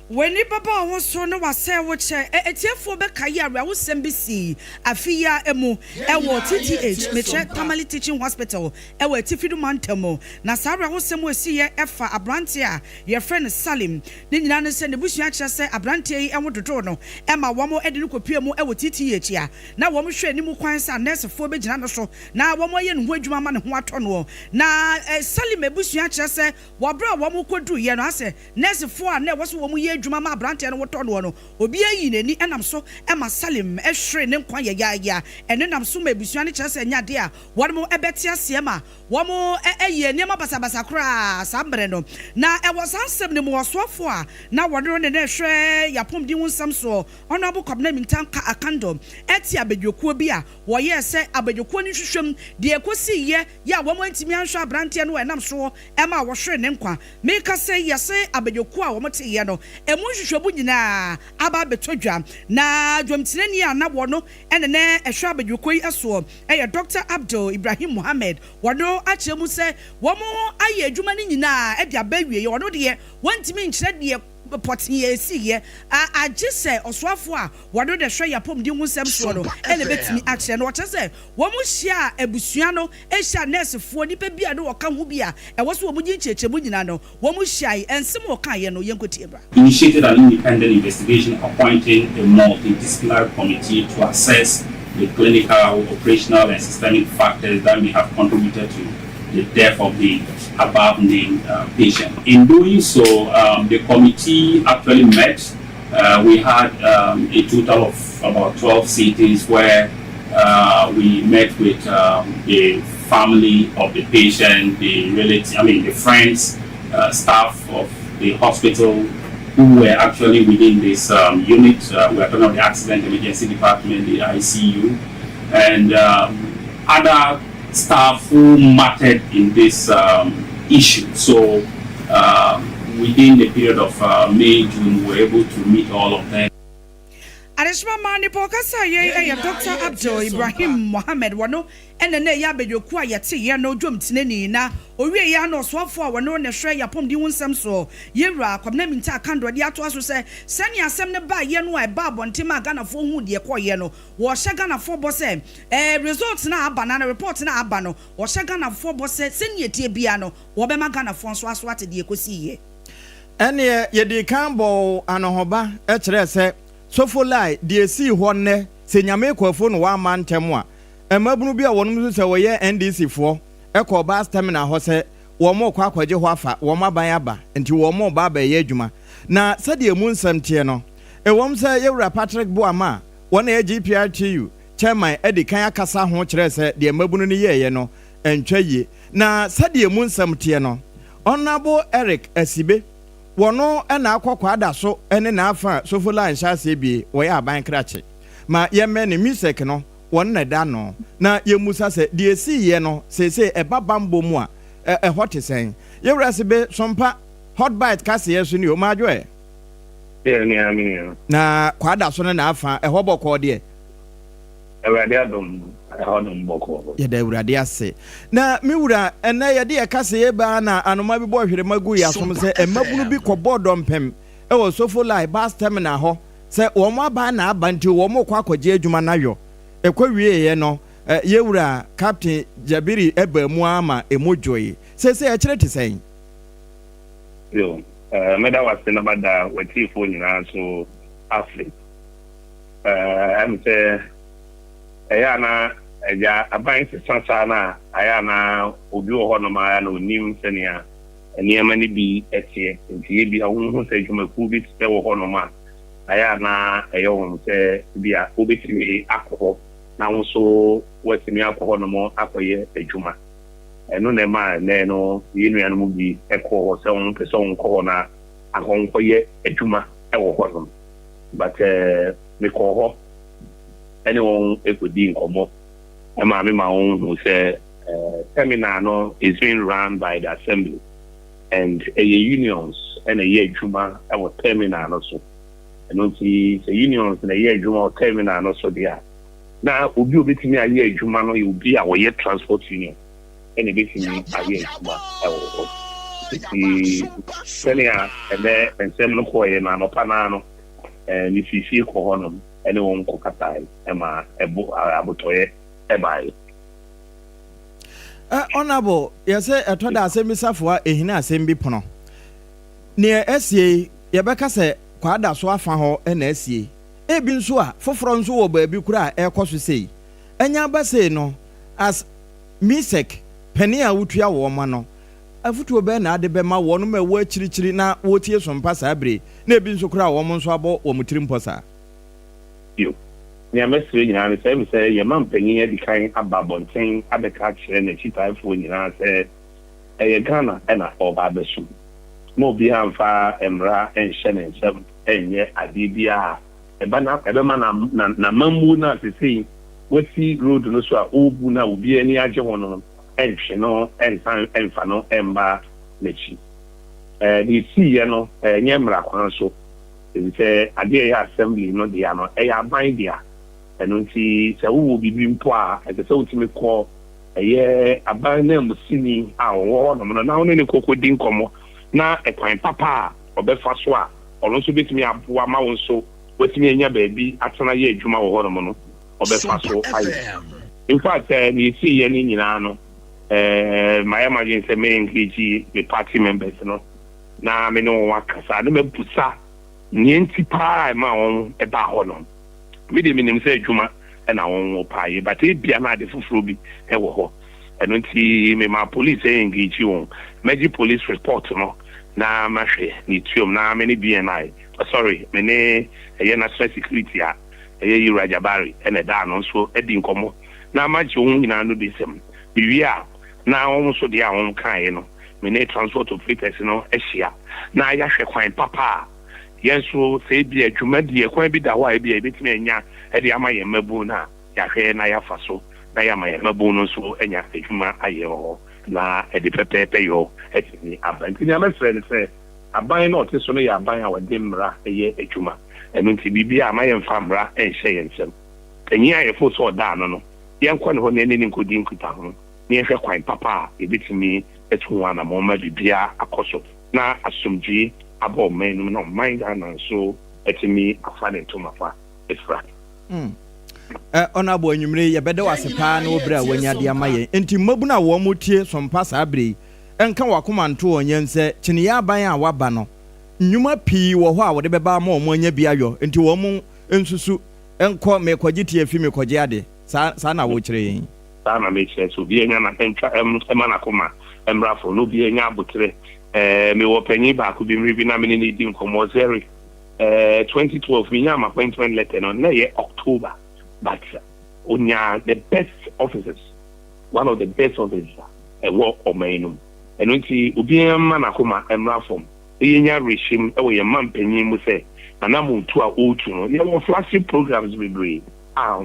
Weni baba ho so no wase woche etiefo be kayi awe wo sembisi afia emu ewo TTH meche Tamale Teaching Hospital ewo etifidu mantamo na sare wo semu esiye efa abrante a ye friend Salim ne nyina ne se ne busu a kire se abrante yi enwo dodo no ema wo mo edi no kopie mu ewo TTH a na wo mo hwe ni mu kwan sa nurse fo be gina no so na wo mo ye ne ho adwuma ma ne ho ato no na Salim ebusu a kire se wo bra wo mo kodu ye no ase nurse fo a na wo so wo mo ye adwuma ma abrante no woto no obi ayi nani enam so ema Salim ehwere ne nkwa ya ene nam so ma ebusua ne kyerɛ sɛ nya de a wɔn ɛbɛte aseɛ ma wɔn ɛyɛ nneɛma basabasa kora sambre no na ɛwɔ sansɛm ne mu wɔsoafo a na wɔn ne hwɛ yapom di wunsam so ɔno abo kɔbna mintanka akando ɛti abedwokuo bi a wɔyɛ sɛ abedwokuo ne hwehwɛm de ekosi yɛ ya wɔn antimi anhwɛ abrante no ɛnam so ɛma wɔhwere ne nkwa meka sɛ yɛsɛ abedwokuo a wɔn te yɛ no emu hwehwɛbu nyinaa aba betodwa na dwomtenani a na wɔn ɛne ne ɛhwɛ abedwokuo yi ɛso ɛyɛ Dr. Abdul Ibrahim Mohammed wɔn akyerɛ mu sɛ wɔn ayɛ adwuma ne nyinaa ɛde abawie wɔn deɛ wɔntimi nkyerɛ deɛ pɔtin yɛ esi yɛ agye sɛ ɔsoafo a wɔn de hwɛ yapom di ho nsɛm so no ɛna betimi akyerɛ no wɔkyerɛ sɛ wɔn hyia abusua no ɛhyia nursefoɔ nipa bi a no wɔka ho bi a ɛwɔ so wɔn gye kyerɛkyerɛ mu nyinaa no wɔn hyia nsɛm wɔka yɛ no yɛnkotie bra. Initiated an independent investigation appointing a multidisciplinary committee to assess the clinical, operational, and systemic factors that may have contributed to the death of the above named patient. In doing so, the committee actually met. We had a total of about 12 sittings where we met with the family of the patient, the relatives, the friends, staff of the hospital who were actually within this unit. We are talking about the accident emergency department, the ICU, and other staff who mattered in this issue. So within the period of May, June, we were able to meet all of them. Arishma mani pokasa ye Dr. Abdul Ibrahim Mohammed wano ene ne ya bedwoku a yete ye no dwomtenani na owie ya no soafo a wano ne hwɛ yapom di wunsam so yewura kwabna minta akando de ato aso sɛ sani asɛm ne ba ye no a ba abɔntem a Ghana fo hu de kɔ ye no wo hye Ghana fo bɔ sɛ results na aba na report na aba no wo hye Ghana fo bɔ sɛ sani etie bia no wo be ma Ghana fo nso aso ate de ekosi ye ene ye de kan bɔ anohoba kyerɛ sɛ Sofolai de esi hɔ ne se nyame kwafo no wa man ntem a emabunu bi a wɔnom so sɛ wɔyɛ NDC fo ɛkɔ bus terminal hɔ sɛ wɔn mo kɔ akɔgye hɔ afa wɔn aban aba nti wɔn mo ba ba yɛ adwuma na sɛdeɛ mu nsɛm tie no ɛwɔm sɛ yɛwura Patrick Boama wɔn yɛ GPRTU chairman ɛde kan akasa ho kyerɛ sɛ deɛ mabunu no yɛyɛ no ɛntwa yie na sɛdeɛ mu nsɛm tie no Honorable Eric Asibe wono ena akɔkɔ ada so ene na afa Sofolai nhyase bi wɔyɛ aban krache ma yɛmɛ ne music no wɔn na da no na yɛmusa sɛ de esi ye no sese ɛba bambo mu a ɛhɔ te sɛn yɛwura se be Sompa hot bite kase yɛ so ni o ma adwo na kwada so na afa ɛhɔ bɔkɔ de Awurade adom ɛhɔ bɔkɔ yɛda Awurade ase na miwura ɛnɛ yɛde yɛkase yɛ ba na anoma bi bɔ hwere magu yɛ asom sɛ ɛmabunu bi kɔbɔ dɔmpem ɛwɔ Sofolai bus terminal hɔ sɛ wɔn aba na aba nti wɔn kɔ akɔgye adwuma na yɔ ɛkɔ wie yɛ no yɛwura Captain Jabiri ɛba mu ama emodwoyi sɛ ɛkyerɛ te sɛn yo meda wase na bada watifo nyinaa so afre am sɛ na eja aban sesa na aya na obi wo hono ma na onim senia eniema ni bi etie ntie bi ahunhu sɛ dwumaku bi te wo hono ma aya na eyo hom sɛ bia obetimi akɔ na nso watimi akɔ no mo akɔyɛ adwuma eno na ma na no yinu mu bi ɛkɔ sɛ on pɛ sɛ on kɔ na akɔnkɔyɛ adwuma ɛwɔ hɔ no but me kɔ hɔ anyone ekodi nkomo ema me ma who say terminal no is being run by the assembly and unions and a year juma our terminal no so and see the unions and a year juma terminal no so there now obi obetimi a year juma no you be our year transport union and a betimi a year juma the senior and there and sem no koye na no panano and if you see ko honom anyone kokatai ema abotoye ebai honorable yese etoda asemisafo a ehina asembi pono ne esie yebeka se kwada so afa ho na esie ebi nso a foforo nso wo baabi kura ekoso sei enya ba sei no as misek pani a wutua wo ma no afutuo be na ade be ma wo no ma wo akirikyiri na wo tie Sompa Sabre na ebi nso kura wo mo nso abo wo mutirim posa yo ni amesire nyina ne say ye man panyin adi kan ababonten abeka kire na chitaifo nyina say eye Ghana na oba besu mo bi amfa emra enhye ne nsem enye adibia eba ma na mambu na sisi wasi road no so a obu na obi ani agye wono enhwe no enfa no emba lechi the see no nye mra kwan so say ade ya assembly no dia no ya ban dia eno nti se wo bibi mpo a e se utimi ko eye aban na musini a wo no no na wo ne kokodin komo na ekwan papa obefa so a ono so betimi aboa ma wo so wetimi enya baabi atena ye adwuma wo ho no obefa so ayi in fact ni see ye ni nyina no my emergency me engage the party members no na me no wakasa na me busa nienti pa ma won e ba ho no me de minim say adwuma e na won paaye but e bia na de fufuro bi e wo ho eno nti me ma police engage won meji police report no na ma hwe ni tuom na me ni BNI sorry me ne e national security a e Rajabari e na da no so e di nkomo na ma ji won nyina no de sem biwia na won so de a won kan no me ne transport operators no ehia na ya hwe kwan papa yenso se bi adwuma de kwan bi da ho a bi ebetime anya e de ama ye mabu na ya hwe na ya faso na ya ma ye mabu no so anya adwuma aye ho na e de pepepe yo etini aban tini amesre ne se aban na ote so no ya aban a wade mra eye adwuma eno nti bibia ama ye mfa mra enhye yensem enyi aye fo so da no yenkɔ ne ho na neni nkodi nkuta ho ne yɛhwɛ kwan papa ebetimi etu wana mo ma bibia akɔso na asomdwi abɔ man no man Ghana so etimi afa ne tomafa efra ona bo anwumre ye bede wasepa na obra wanya de amaye enti mabu na wo mutie Sompa Sabre enka wakoma nto onyense kyene ya aban a waba no nnwuma pii wo ho a wo de beba ma omo anya bi ayo enti wo mu ensusu enko mekɔgye fi mekɔgye ade sa na wo kyerɛ yin sa na me kyerɛ so bi enya na entwa emana koma emrafo no bi enya abotre me wo panyi ba ko bi mribi na me ni di nkomo 2012 me nya appointment letter no na ye October but onya the best officers one of the best officers work omainum eno nti obi emana koma emrafo enya regime e wo ye man panyi mu se na mu tu a otu no ye wo flagship programs be great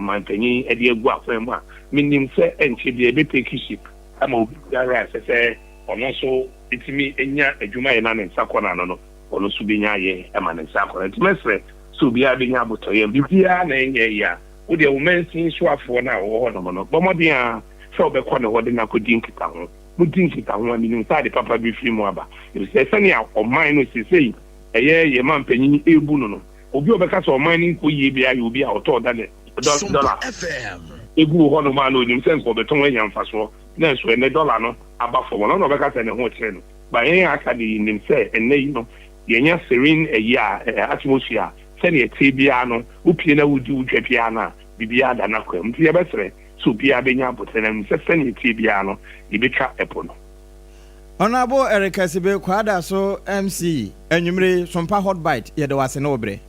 man panyi e de egu afan mu a minim se enche bi ebe take ship ama obi gara se ono so itimi enya adwuma ye na ne nsakɔ na no ono so bi nya ye e ma ne nsakɔ ntimesre so bi a bi nya abotoye bibia na enya ya wo de wo mansin so afo na wo ho no bomodin a se obekɔ ne ho de na kodi nkita ho mudin nkita ho minim sa de papa bi fi mu aba e se sani a oman no sesei eye ye man panyi ebu no obi obeka so oman ni ko ye bi ayo obi a oto da ne dollar egu ho no ma no nim sense ko beton anya mfaso na so ene dollar no aba fo no no beka se ne ho kire no ba yen aka di nim se ene yi no ye nya serene atmosphere se ne tibia no upie na wudi udwapia na bibia da na kwam ti ye besere so bia benya botenam se ne tibia no ibeka epo no Honorable Eric Sibe kwada so MC anwumre Sompa hot bite ye de wase na obre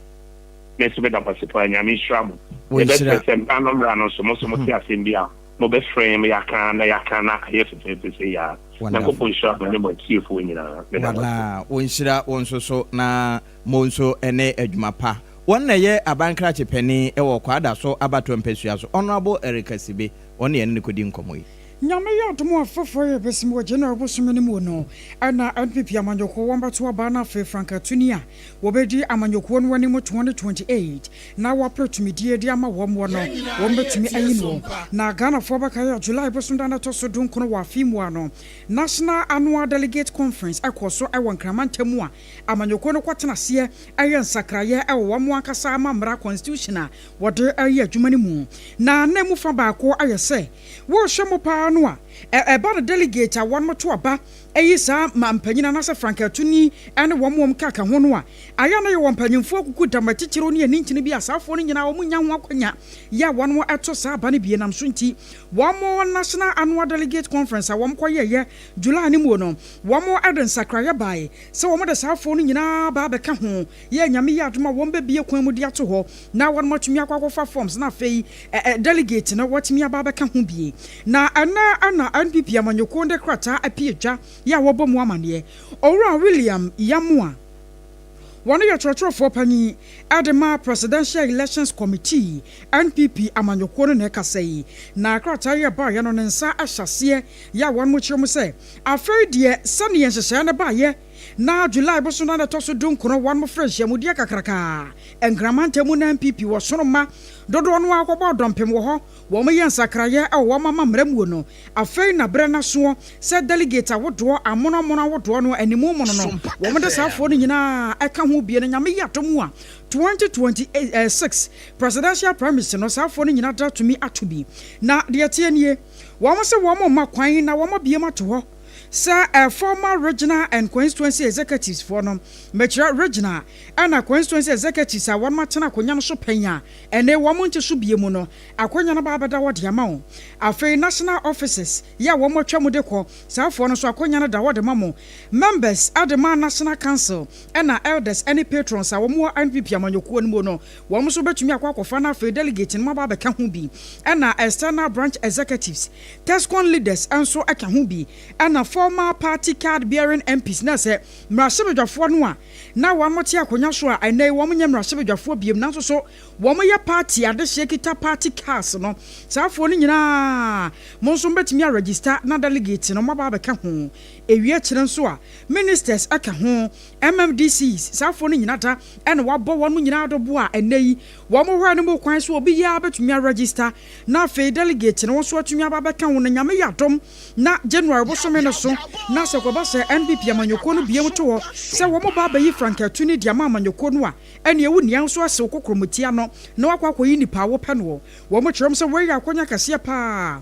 Mesu be da pasipa nyame shramu we be sem anomra no so mo ti asembia mo be frame yakana yefe se ya na ko ponshra no mo tiefo nyina wala wonshira wonsoso na monso ene adwuma pa won na ye abankra chepani e wo kwada so abato mpesua so Honorable Eric Sibe won ye ne kodi nkomoyi nyame yadomo afofo ye besimo general bosumene mu no ana NPP amanyoko wambato aba na fe Franka Tunia wobedi amanyoko no wani mu 2028 na wapretumidie di ama womwo no wombetumi ayino na Ghana for bakaya July bosunda na toso dunkono wa fimu ano National Annual Delegate Conference akoso e wonkramantamu a amanyoko no kwatena se ayen sakraye e womwo ankasa amamra constitutional wode ayi adwumani mu na nemu fa ba ko ayese wo hwemo pa no a eba no delegate a won moto aba eyi sa ma mpanyina na se frankatuni ene wom kaka ho no a aya na ye wom mpanyimfo akuku damatikiro ne ani ntini bi asafo no nyina wom nya ho akonya ya wonwo eto sa aba ne bie nam so nti wom national annual delegate conference a wom koyeye July ne mu no wom eden sakraya bai se wom de safo no nyina ba be ka ho ye nyame ya adoma wom be bie kwan mu de ato ho na won matumi akwakofa forms na fei delegate na watumi aba be ka ho bie na ana NPP amanyoko de krata apiedwa ya wobo mu amane Owura William Yamua one of your trotro pani Adema Presidential Elections Committee NPP amanyoko ne kasai na krata ya ba ya no nsa ahyase ya won mu kyerem se afei de sane yen hyehye na ba ye na July boso na to so dunkono wan mo fresh ya mudia kakraka engramante mu na NPP wo sonoma dodo no akobo dompem wo ho wo mo yen sakraye e wo mama mramu no afei na bre na so se delegate awodo amono awodo no animu mo no wo mo de safo no nyina eka ho bie na nyame yatom a 2026 presidential primaries no safo no nyina da to me atobi na de tie nie wo mo se wo mo makwan na wo mo bie mato ho Sir, former regional and constituency executives for them, Metro regional and constituency executives are one matana Konyan Sopenya, and they want to Subiemono, a Konyan Babada what Yamao. A fair national offices, ya one more Chamudeco, South Fono Konyan Dawad Mamo, members at the Man National Council, and our elders, any patrons, our more NPP Amanyoku and Mono, one must bet to me a quack of Fana for delegate in Mababa Kahubi, and our external branch executives, Tescon leaders, and so Akahubi, and a former party card bearing MPs na se mrasebedwafo no a na wan mote akonya so a enai wo mnya mrasebedwafo biem na so wo moye party ade shekita party cards no safo no nyina mo so betimi a register na delegate no maba beka ho ewie kire so a ministers aka ho MMDCs safo no nyina ta ene wabo won nyina adobo a enai wo mo hwa no mo kwan so obi ya betumi a register na fe delegate no so atumi aba beka ho na nyame yadom na January bo so me no so na se ko ba se NPP amanyoko no biem to ho se wo mo ba ba yi frankatuni dia ma amanyoko no a ene ewu nian so ase kokromotia no na wakwa yi nipa wo pe no wo mo kyerem se we ya akonya kase pa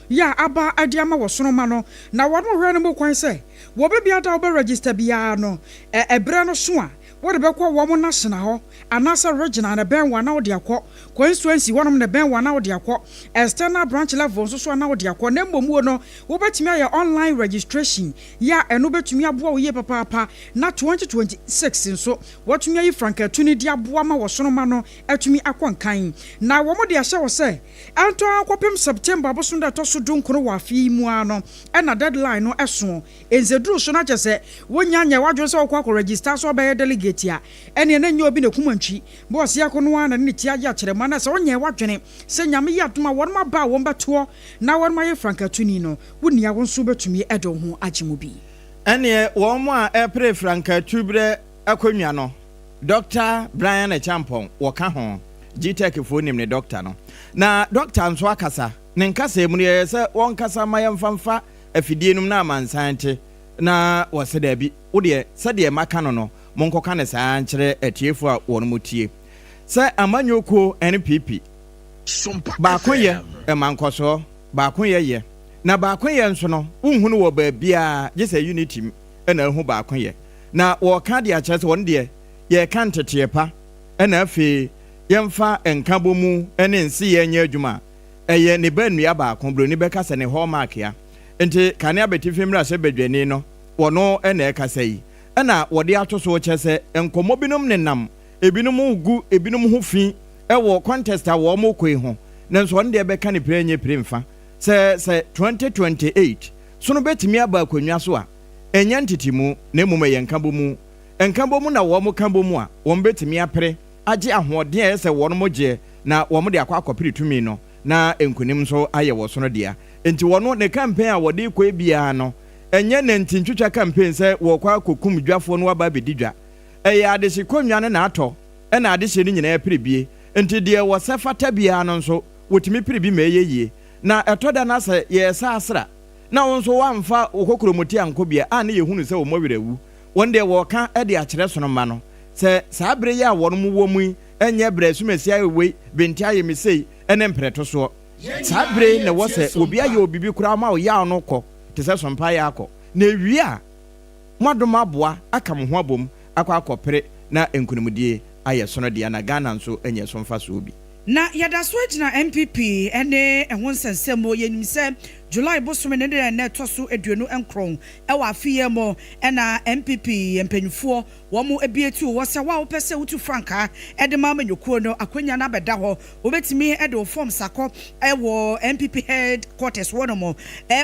ya aba adiama wo sonoma no na wo no hwe no mo kwan se wo be bia da wo be register bia no ebre no so a wo de be kwa wo mo national ho anasa regional na ben wa na wo de akọ constituency wonom na ben wa na wo de akọ external branch level so na wo de akọ na mbomuo no wo betumi aye online registration ya eno betumi aboa wo ye papa na 2026 nso wotumi ayi frankatuni di aboa ma wo sonoma no atumi akonkan na wo mo de ahye wo se anto akopem September boso da to so dunkono wa afi mu ano na deadline no eso enzeduru so na chese wonyanya wadwo se wo register so be delegate a ene na nyo bi na kumantwi boss ya kono na ne tia ya kire ma na se onye wadwene se nyame ya doma won ma ba won beto na won ma ye frankatuni no wonia won so betumi edo ho agimu bi ene won mo a epre frankatubre akonwa no Dr. Brian Echampon woka ho GTech fo nim ne doctor no na doctor nso akasa ne nkasa mu ne se won kasa mayam famfa afidie num na amansante na wose da bi wo de se de maka no monkoka ne saa nkyere atiefo a won mutie se amanyoko NPP ba koye emankoso ba koye na ba koye nso no unhunu wo ba bia je se unity na hu ba koye na wo ka de akyere se won de ye kan tetepa na afi yemfa enkabo mu ene nsi ye nya adwuma eye ne banua ba konbro ni beka se ne hallmark ya enti kane abetifimra se bedwani no wono ene ekasa yi na wode atoso kyese enkomo binum ne nam ebinum ugu ebinum ho fi ewo contest a wo mo koi ho nanso won de beka ne prenye premfa se 2028 so no betimi aba akonnwa so a enya ntitimu na mum yenkabo mu na wo mo kambo mu a won betimi apre age ahoɔden a ɛsɛ wɔn mo gye na wɔn de akɔ akɔpere tumi no na enkunim so ayɛ wɔ so no dia enti wɔn ne campaign a wɔde kɔ ebia no ɛnyɛ ne ntintwitwa campaign sɛ wɔkɔ akɔkum dwafoɔ no aba bedi dwa ɛyɛ adehye konwa no na atɔ ɛna adehye no nyinaa pere bie enti deɛ wɔsɛ fata bia no nso wɔtumi pere bi ma ɛyɛ yie na ɛtɔ da na sɛ yɛsa asra na wɔn nso wɔamfa wɔkɔkromoti ankɔ bia a ne yɛhunu sɛ wɔn mɔwerɛwu wɔn deɛ wɔka ɛde akyerɛ sonoma no se sabre ya won mu wo mu enye brasumasi ayewe benti ayemesei ene mpreto so sabre ne wo se obi aye obibi kura ma o ya no kɔ te se Sompa ya akɔ na wi a mwadom aboa aka mo ho abom akwa akopere na enkunimudie ayɛ sono dia na Ghana nso enye so mfa so obi na yada so agina MPP ene ehon sensemo yenim se July bosom ne de na toso aduonu enkron ewa afiye mo ena MPP empanifo wo mo ebietu wo se wa wo pese wutu franka ede ma manyokuo no akwanya na beda ho obetimi ede wo form sako ewo MPP headquarters wono mo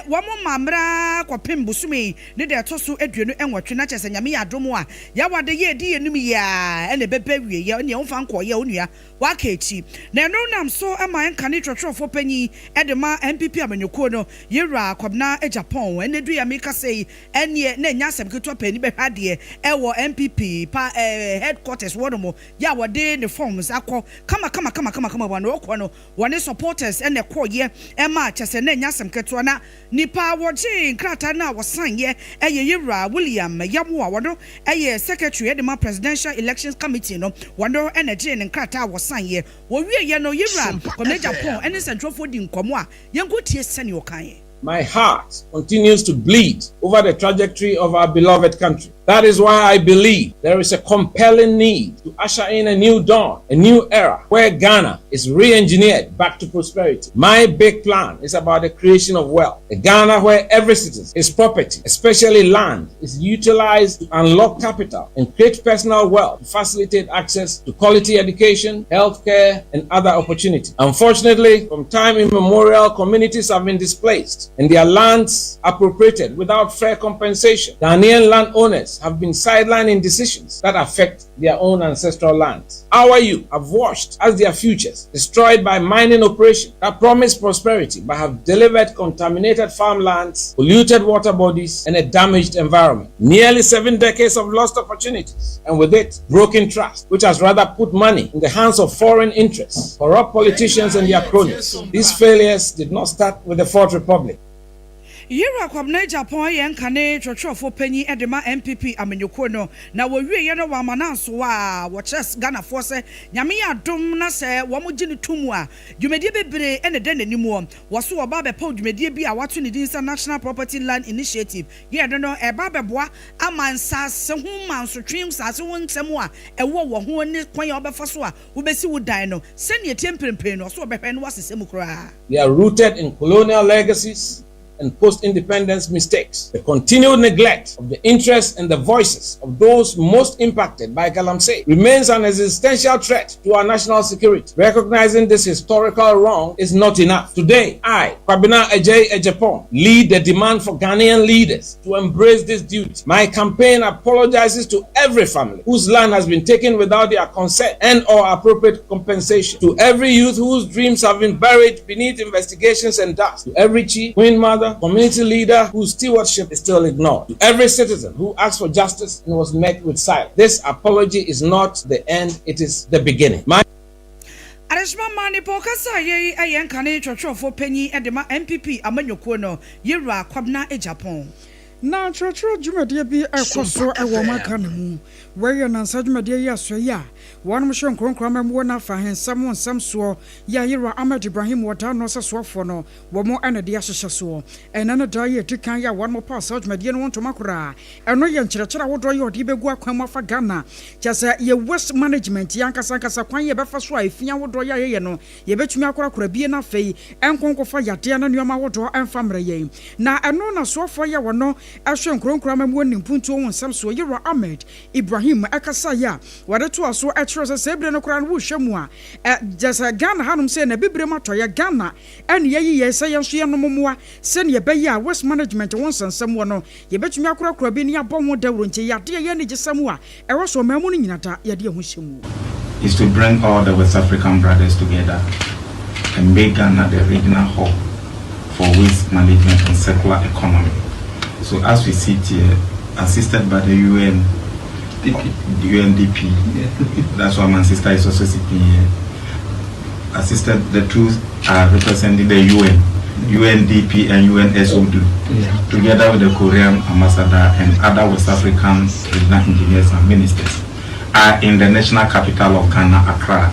wo mo mamra kopem bosumi ne de toso aduonu enwotwe na chese nyame ya domo a ya wade ye di enum ya ene bebe wie ya ne omfa nko ya onua wa ka echi na no nam so ama enka ne twotwofo panyi ede ma MPP amanyokuo no Yira kwabna Japan ene du ya meka say ene na nya asem keto pani be hade ewo MPP pa headquarters wono ya wode ne forms akọ kama wana okọ no wone supporters ene koye ema chese na nya asem keto na nipa woje nkrata na wosan ye eye Yira William Yamoa wono eye secretary ede ma presidential elections committee no wono ene je ne nkrata wosan ye wo wie ye no Yira kwabna Japan ene central for di nkomo a yenko tie sene okan. My heart continues to bleed over the trajectory of our beloved country. That is why I believe there is a compelling need to usher in a new dawn, a new era, where Ghana is re-engineered back to prosperity. My big plan is about the creation of wealth. A Ghana where every citizen, his property, especially land, is utilized to unlock capital and create personal wealth to facilitate access to quality education, healthcare, and other opportunities. Unfortunately, from time immemorial, communities have been displaced and their lands appropriated without fair compensation. Ghanaian landowners have been sidelined in decisions that affect their own ancestral lands. Our youth have watched as their futures destroyed by mining operations that promise prosperity but have delivered contaminated farmlands, polluted water bodies, and a damaged environment. Nearly 7 decades of lost opportunities, and with it, broken trust, which has rather put money in the hands of foreign interests, corrupt politicians and their cronies. These failures did not start with the Fourth Republic. Yira kwabna Japan yen kane twotwofo panyi edema MPP amenyoko no na wo wie ye no wa mananso wa wo chess Ghana force nyame ya dom na se wo mo gine tumu a dwumedie bebre ene de nanimu wo so wo ba be pa dwumedie bi a wato ne dinsa National Property Land Initiative ye de no e ba beboa amansa se hu manso twim sase won nsem a ewo wo ho ne kwan ya obefa so a wo besi wo dan no se ne tempempe no so obehwe no wasesem kura. They are rooted in colonial legacies and post-independence mistakes. The continued neglect of the interests and the voices of those most impacted by Galamsey remains an existential threat to our national security. Recognizing this historical wrong is not enough. Today, I, Akosua Agyeiwaa, lead the demand for Ghanaian leaders to embrace this duty. My campaign apologizes to every family whose land has been taken without their consent and or appropriate compensation. To every youth whose dreams have been buried beneath investigations and dust. To every chief, queen mother, community leader whose stewardship is still ignored. To every citizen who asked for justice and was met with silence. This apology is not the end, it is the beginning. Arishma mani pokasa ye ayen kane twotwofo panyi edema MPP amanyoko no Yira kwabna Japan. Na twotwo dwumadie bi ekoso ewo maka ne mu weye na nsa dwumadie ya so ya wanum hwe nkronkron mamu na fa hensam nsam so ya Yira Ahmed Ibrahim wota no sesofo no wo mo ene de ahyehye so ena no da ye tikan ya wanum pa sa dwumadie no wonto makora eno ye nkyerɛkyerɛ wodo ye odi begu akwan afa Ghana kyase ye waste management yankasa kwan ye befa so afia wodo ye no ye betumi akora bie na fei enkonkofa yade na nuama wodo emfa mre ye na eno na sofo ye wono ahwe nkronkron mamu ni mpuntu won nsam so Yira Ahmed Ibrahim akasa ya wade to aso akiro se ebre no kora no hwemu a jasa Ghana hanum se na bibre matoya Ghana ene ye se yenso ye no momoa se ne be ya waste management won sansam wo no ye betumi akora bi ne abon ho dawro nche yade ye ne gisam a ewo so mamu no nyinata yade ho hyemu is to bring all the West African brothers together and make Ghana the regional hub for waste management and circular economy. So as we sit here, assisted by the UNDP, that's why my sister is also sitting here. Assisted, the two are representing the UN, UNDP and UNSOD, together with the Korean ambassador and other West African regional engineers and ministers, are in the national capital of Ghana, Accra,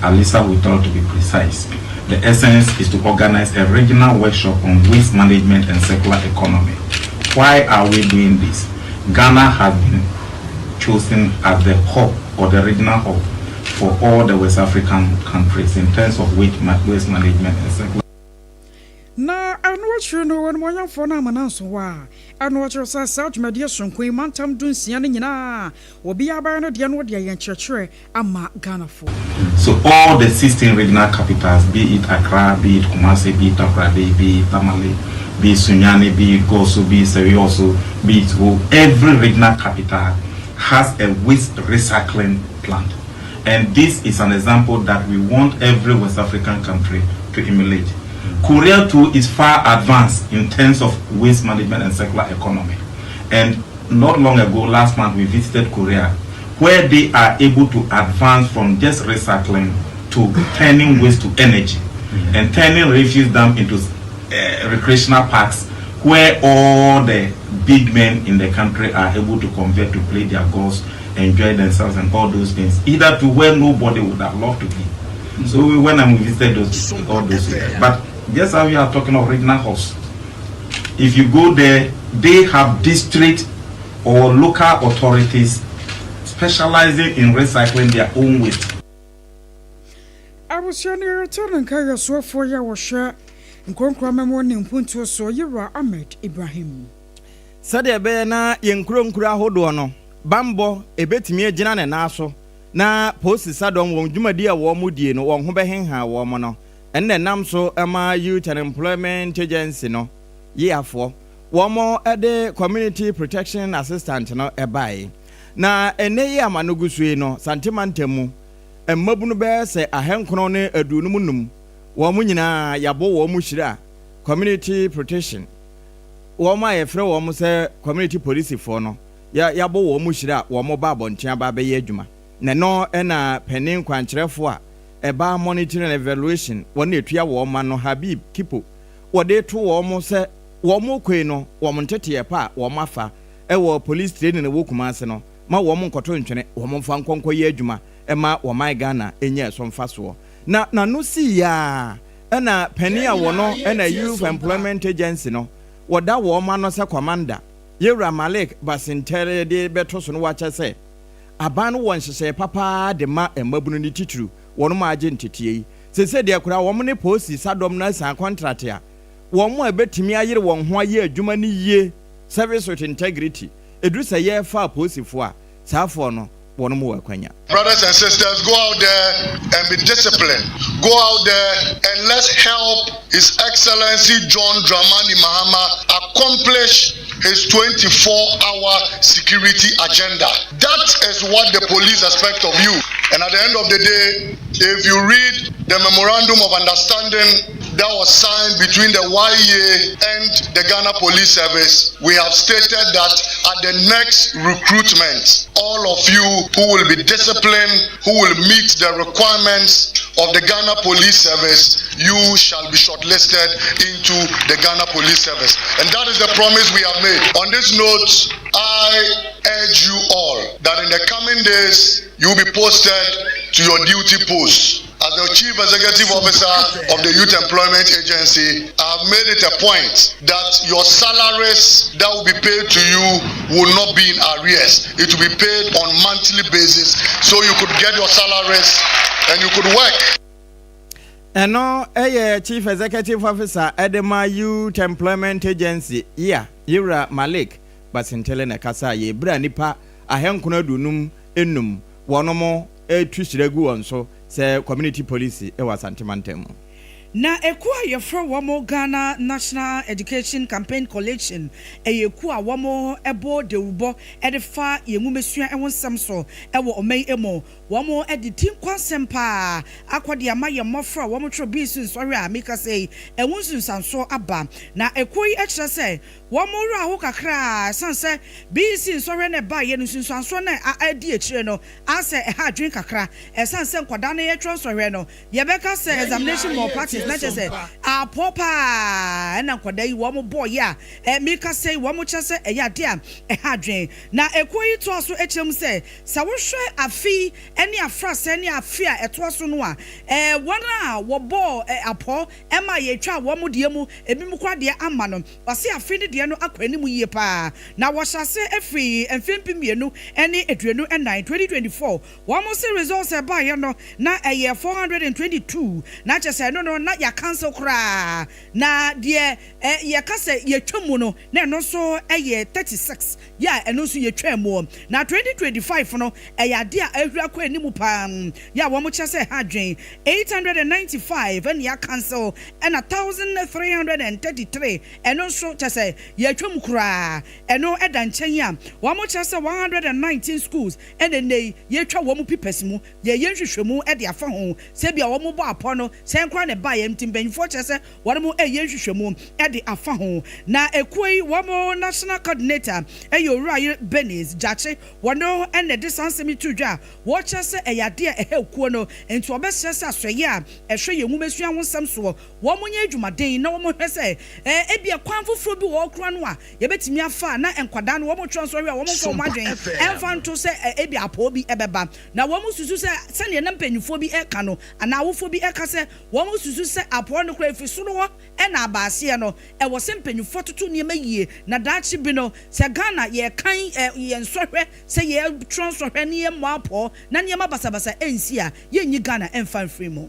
Alisa Witol to be precise. The essence is to organize a regional workshop on waste management and circular economy. Why are we doing this? Ghana has been chosen as the hub or the regional hub for all the West African countries in terms of waste management and circular. Na anwatchre no won moyan for na mananso wa anwatchre sa South Media Sonkwe mantam dunsia ne nyina obi aba no de no de yen churchere ama Ghana for. So all the 16 regional capitals, be it Accra, be it Kumasi, be it Takoradi, be it Tamale, be it Sunyani, be it Gosu, be it Serioso, be it Ho, every regional capital has a waste recycling plant. And this is an example that we want every West African country to emulate. Korea too is far advanced in terms of waste management and circular economy. And not long ago, last month, we visited Korea, where they are able to advance from just recycling to turning waste to energy and turning refuse dump into recreational parks, where all the big men in the country are able to convert to play their golf, enjoy themselves and all those things, either to where nobody would have loved to be. So we went and we visited all those areas. But just as we are talking of regional hubs, if you go there, they have district or local authorities specializing in recycling their own waste. I was returning Kaya so for ya was share in Konkrama morning punto so Agyeiwaa Ahmed Ibrahim. Sade be na yenkura hodo no bambo ebetimi agina ne naso na posi sadom won dwumadi a wo modie no won ho behenha wo mo no enne nam so ama Youth and Employment Agency no yeafo wo mo ede community protection assistant no ebai na ene ye amanogusue no santimantemu emmabunu be se ahenkono ne adunum wo mo nyina yabo wo mo hira community protection wo ma yefre wo mo se community police for no yabo wo mo hira wo mo ba bontia ba be ye adwuma na no ena penin kwankyerefo a eba monitoring and evaluation wona etua wo ma no Habib Kipo wo de to wo mo se wo mo kwe no wo mo ntete pa wo mafa wo police training wo Kumase no ma wo mo nkoto ntwene wo mo mfa nkonko ye adwuma ema wo mai Ghana enye so mfaso na no si ya ena penin a wo no ena Youth Employment Agency no wo da wo ma no se commander Yewra Malik Basintere de beto so no wa kyese aban won hyehye papa de ma emabunu ni tituru won ma agye ntetie sese de akura won ne posi sadom na san contract a won mo ebetimi ayere won ho aye adwuma ni yie service with integrity edu se ye fa posi fo a safo no won mo wakwanya. Brothers and sisters, go out there and be disciplined. Go out there and let's help His Excellency John Dramani Mahama accomplish his 24-hour security agenda. That is what the police expect of you. And at the end of the day, if you read the memorandum of understanding that was signed between the YEA and the Ghana Police Service, we have stated that at the next recruitment, all of you who will be disciplined, who will meet the requirements of the Ghana Police Service, you shall be shortlisted into the Ghana Police Service. And that is the promise we have made. On this note, I urge you all that in the coming days, you will be posted to your duty posts. As the Chief Executive Officer of the Youth Employment Agency, I have made it a point that your salaries that will be paid to you will not be in arrears. It will be paid on monthly basis, so you could get your salaries and you could work. And no, Chief Executive Officer Edema Youth Employment Agency, Yewra Malik Basintele na kasa ye bra nipa ahenkono dunum enum wonomo etwishiregu wonso se community police e wasantimantemu na ekua yefro womo Ghana National Education Campaign Collection ekua womo ebo de ubo edefa yemumesua ewonsam so ewo omei emo womo editin kwasempa akwade amaye mofra womo tro bisu sorry amika say ewonsun sanso aba na ekoi ekira say womo ru aho kakra sanse bisu sorry na ba ye nsun sanso na adi ekire no ase ha adwen kakra esanse nkwada na ye tro sorry no ye beka say examination more practice police na say apopa na kwada yi wo mo boy ya mika say wo mo chese eyade a ha dwen na ekoyi to aso echem say sa wo hwe afi ene afra se ne afi a eto aso no a wona wo bo apo ema ye twa wo mo de mu ebi mu kwa de ama no wase afi ne de no akwani mu yie pa na wo hyase afri emfimpi mienu ene eduenu enan 2024 wo mo se results e ba ye no na eye 422 na chese no na ya cancel kra na de ye kase ye twemu no na no so eye 36 ya eno so ye twemu na 2025 no eye ade a ahura kwa animu pa ya wo mo chese ha dwen 895 and ya cancel and 1333 eno so chese ye twemu kra eno eda nchen ya wo mo chese 119 schools and then ye twa wo mo pipes mu ye yenhwehwemu e de afa ho se bia wo mo bo apo no se nkra ne ba ye mtimbenfo chese wo mo yenhwehwemu e de afa ho na ekoi wo mo national coordinator Ora Benis Jache wono ene de sansemi tudwa wo chese eyade a ehekuo no enti obesese asoye a ehwe ye nwumesua wonsam so wo monye adwumaden na wo mo hwese ebia kwan foforo bi wo kura no a ye betimi afa na enkwada no wo mo twa so wi a wo mo fo madwen enfa nto se ebia apo bi ebeba na wo mo susu se ne na mpanyufo bi eka no ana wofo bi eka se wo mo susu se apo no kura efiso no ena abaase no e wo se mpanyufo toto ne mayie na daachi bi no se Ghana ye kan ye nsɔhwɛ sɛ ye transɔhwɛ ne ye moapo na ne ma basabasa ensi a ye nyi Ghana emfa free mo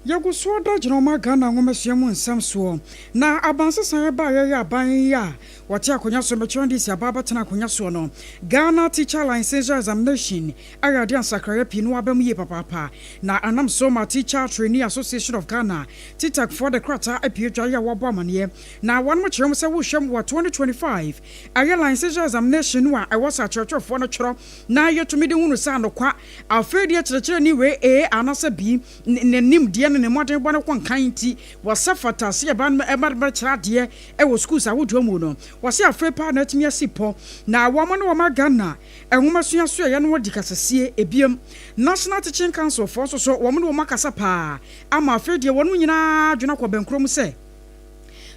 Yaguso da Genoma Ghana Womashiamu and Samso. Now, Abansa Baya Banya, what Yakonya Somachondis, Ababatana Konyasono, Ghana teacher license examination, Ayadian Sakara Pinua Bemye Papa. Now, Anam Soma Teacher Trainee Association of Ghana, Titak for the Krata, Epijaya Wabamanie. Now, one much Ramsa Wusham 2025. Aya license examination, I was a church of furniture. Now, you're to me the Unusano Qua, afraid yet the journey way A, Anasa B, Nim Dian. Ne modern one kwan kanti was safata se ban e chade e wo schools a wodwo mu no was ya free pa na timi asipo na womo no ma Ghana e homasua so ye no wodi kasase ebiem National Teaching Council for so womo no makasa pa ama afedie wono nyina dwena kwa benkrom se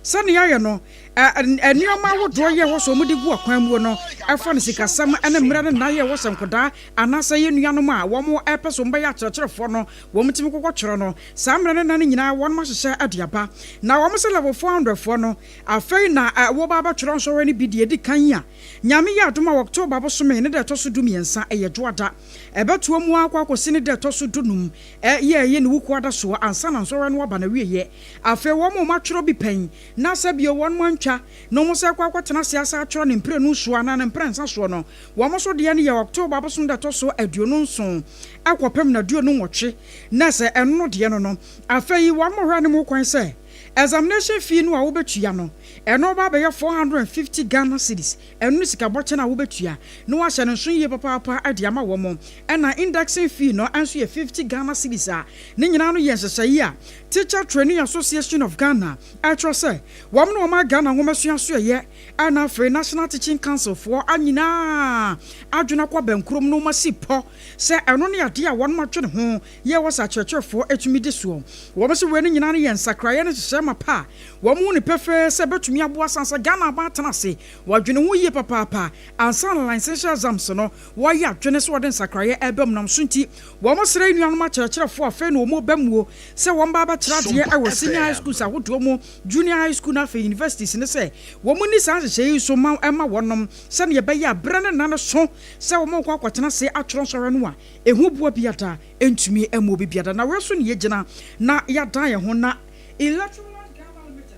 sani ya no enioma wodo ye wo so mudi gu akwan mu no efa ne sikasam ene mra na ye wo sankoda anasa ye nuanom a wo mo epeso mba ya kyerkyerefo no wo mtimi kokotwero no sa mra ne nan nyina wo ma hyehye adiaba na wo mo se level 400 fo no afei na wo ba ba twero so wani bidie di kan ya nyame ya adoma October bo so me ne de to so dumiensa eye doada ebeto mu akwa kosi ne de to so dunum ye ne wuku ada so ansa na so wani wo ba na wieye afei wo mo ma twero bi pen na sabio won mantwa no mo se kwakotena siasa atworo ne mpre no so ana ne mpre nsa so no wo mo so de ne ye October aboso de to so aduonu nson akwopem na duonu nwotwe na se eno de no afei wo mo hwa ne mo kwan se examination fee no a wo betua no eno ba be 450 Ghana cedis eno sika boche na wo betua no wa hye ne so ye papa ade ama wo mo ena indexing fee no anso ye 50 Ghana cedis a ne nyina no ye hyehyeye a Teacher Training Association of Ghana atro say wo mo no ma Ghana ngomasua so ye ana free National Teaching Council for anyina adwena kwa benkrom no masipo se eno ne ade a won matwe ne ho ye wo sa churchfo etumi di so wo mo se we ne nyina no ye nsakraye ne hyehyema pa wo mo ne pefe se betumi aboa sansa Ghana ba tena se wadwene ho ye papa ansa na license exams no wo ya adwene so wode nsakraye ebem nam so nti wo mo sere nuanom a churchfo afa na wo mo bamuo se wo mba ba kyerade e wo senior high school sa wodo mo junior high school na fe universities ne se wo mo ni sa hyehyeye so ma ema wonom se ne be ya brane na no so se wo mo kwa kwatena se atworo sore no a ehu bua biata entumi emo bi biata na we so ne ye gina na ya dan ye ho na electoral Ghana limited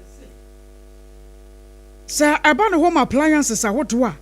say about home appliances a wodo a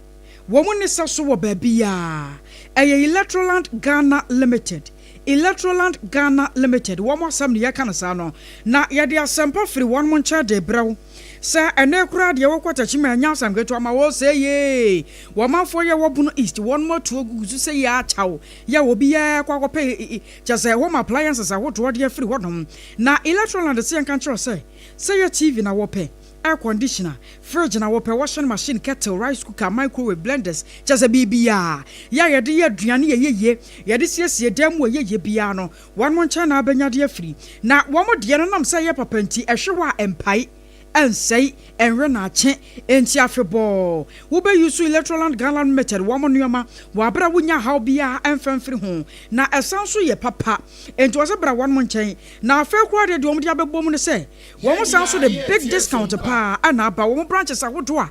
wo mo ni sa so wo ba bia electoral Ghana limited Electroland Ghana Limited wo mo asam ne yaka no sa no na ye de asempa free won mo ncha de brew sa ene kura de wo kwata chima anya asam geto ama wo say ye wo manfo ye wo bunu east won mo to gugu say ya chawo ya wo bi ya kwa kope just home appliances a wodo de free wodom na Electroland se yanka nchro say ye TV na wo pe air conditioner, fridge na wopɛ washing machine, kettle, rice cooker, microwave, blenders, just a bibia. Ya yɛde yɛ aduane yɛyɛ, yɛde siesie dɛm wɔ yɛyɛ bia no. One month na abɛnya de afiri. Na wɔn mo de no nam sɛ yɛ papa nti ɛhwe wɔ empai. And say and run a chain and tiafebo. Who be use electoral gallant method, woman yama, wabra winya how be and fan free home. Now a sound so ye papa, and to us about 1 month chain. Now fair quarter do the woman say. One sounds so the big discount pa and about 1 branches I would do.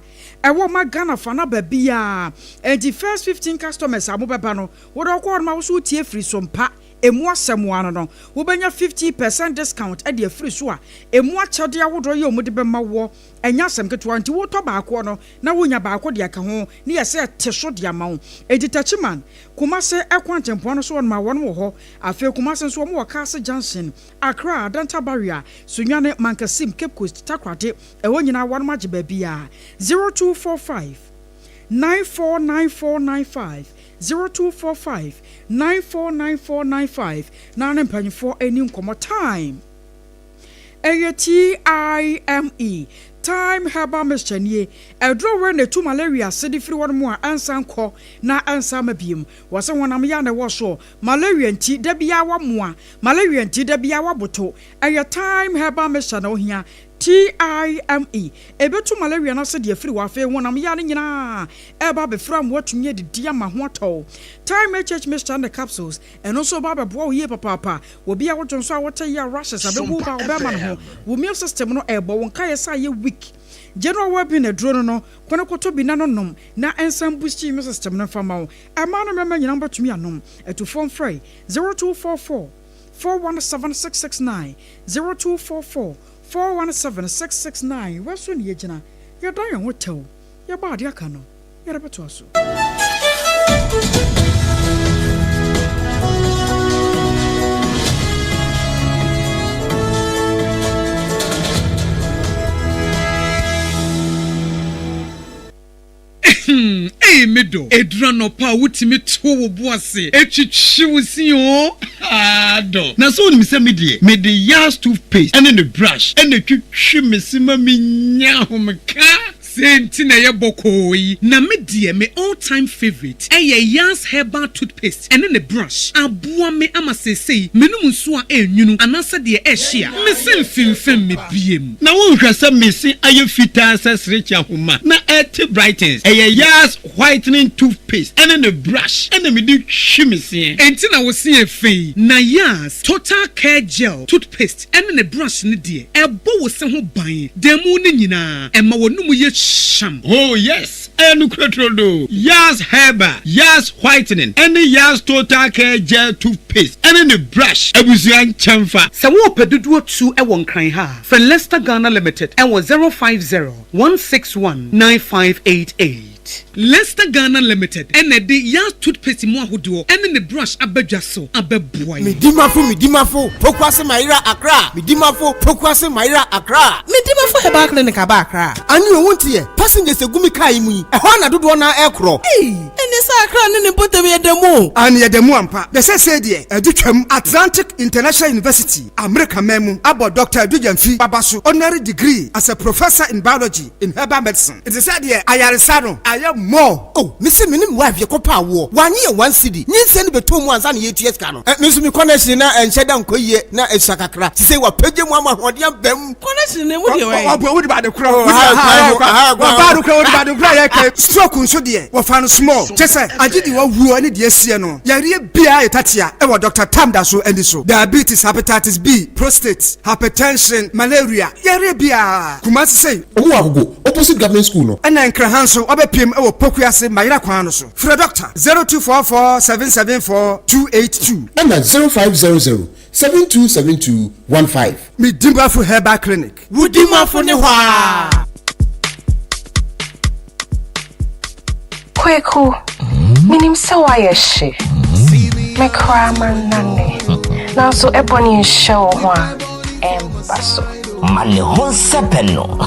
I want my Ghana fana bebia. And the first 15 customers are mobile panel. What I call my suit here free some pa. Emwa semwana no wo benya 50% discount e de free so a emwa chade awodo ye omode bema wo enya sem ketwa nti wo to baako no na wonya baako de aka ho ne yese te so de ama wo editachiman kumase ekwantempo no so won ma won wo ho afi kumase so wo Castle Junction Accra Danta Barrier Sunyane Mankasim Cape Coast Takrade e wo nyina won magye ba bia 0245 949495 0245 949495 na ne mpanyfo eni nkomo time TIME time herbal mixture nie edro we na tu malaria sedi firi won mu a ansan kɔ na ansan mabiem wose wonam ya na wo so malaria nti da bia wa mu a malaria nti da bia wa boto time herbal mixture na ohia TIME ebetu malaria na se de afiri wa fe wonam ya ne nyina eba be from watunye de dia ma ho atɔ time HH mixture and the capsules eno so ba bebo wo ye papa wo bia wo tonso a wote ya rashes abebu ba obema no ho wo immune system no ebo won kai sa ye weak general weapon e drone no kono koto bi na no nom na ensam boost immune system no fama wo ama no mema nyina batumi anom etu phone free 0244 417669 0244 417669 waso ni yegina ya dan yan hotel ya ba ade aka no ya rebeto aso medo edra no pa wutimi to wo boase etwitwi wusi o ado na so ni se medie mede yas toothpaste and the brush and etwitwi mesima minya homka senti na ye bokoi na medie me all time favorite yas herbal toothpaste and the brush aboa me amasesei menum nso a enwunu anasa de ehia me selfimfem me biem na wo hwasa mesi ayefita sesrecha homa na et brightens yas whitening toothpaste and the brush and the medi hwimese enti na wo se efei na yas total care gel toothpaste and the brush ne de ebo wo se ho ban demu ne nyina ema wonum ye sham oh yes enu kretrodo yas herbal yas whitening and yas total care gel toothpaste and the brush abusuan chamfa se wo pedudu tu e won kran ha for Leicester Ghana Limited and was 050 161 9588 Leicester Ghana Limited and the yas toothpaste mo ahodo and the brush abadwa so abeboy midimafo pokwase maira Accra midimafo pokwase maira Accra midimafo herbal clinic aba Accra anu wonti ye passengers egumi kai mu yi ehwa na dodo na ekro ene sa Accra ne botem yedemu an yedemu ampa de se de edutwam Atlantic International University America memu abo Dr. Dujamfi babaso honorary degree as a professor in biology in herbal medicine it is said here ayaresano more oh missy minim wife yekopa wo wanye 1 cedi nyinse ne beto mu ansa ne yeties ka no misu mi connection na enhyeda nkoyie na esakakra ti say wa pagye mu amahode bam connection ne mu de wai obo wo di ba de kra wo ba do kra wo di ba de kra ye ka stroke nso de wo fa no small tese agidi wa wuo ne de asie no yare bia etatia e wo Dr. Tamda so endi so diabetes hepatitis B prostate hypertension malaria yare bia kumasi say owo agogo opposite government school no ena nkra hanso obepiem e wo pokuase mayira kwan no so for doctor 0244 774 282 and 0500 727215 Midimafo Herbal Clinic Wudimafo ne hwa Kweku minim sawaye she me krama nane na so eboni show hwa embaso Mane Honsepeno.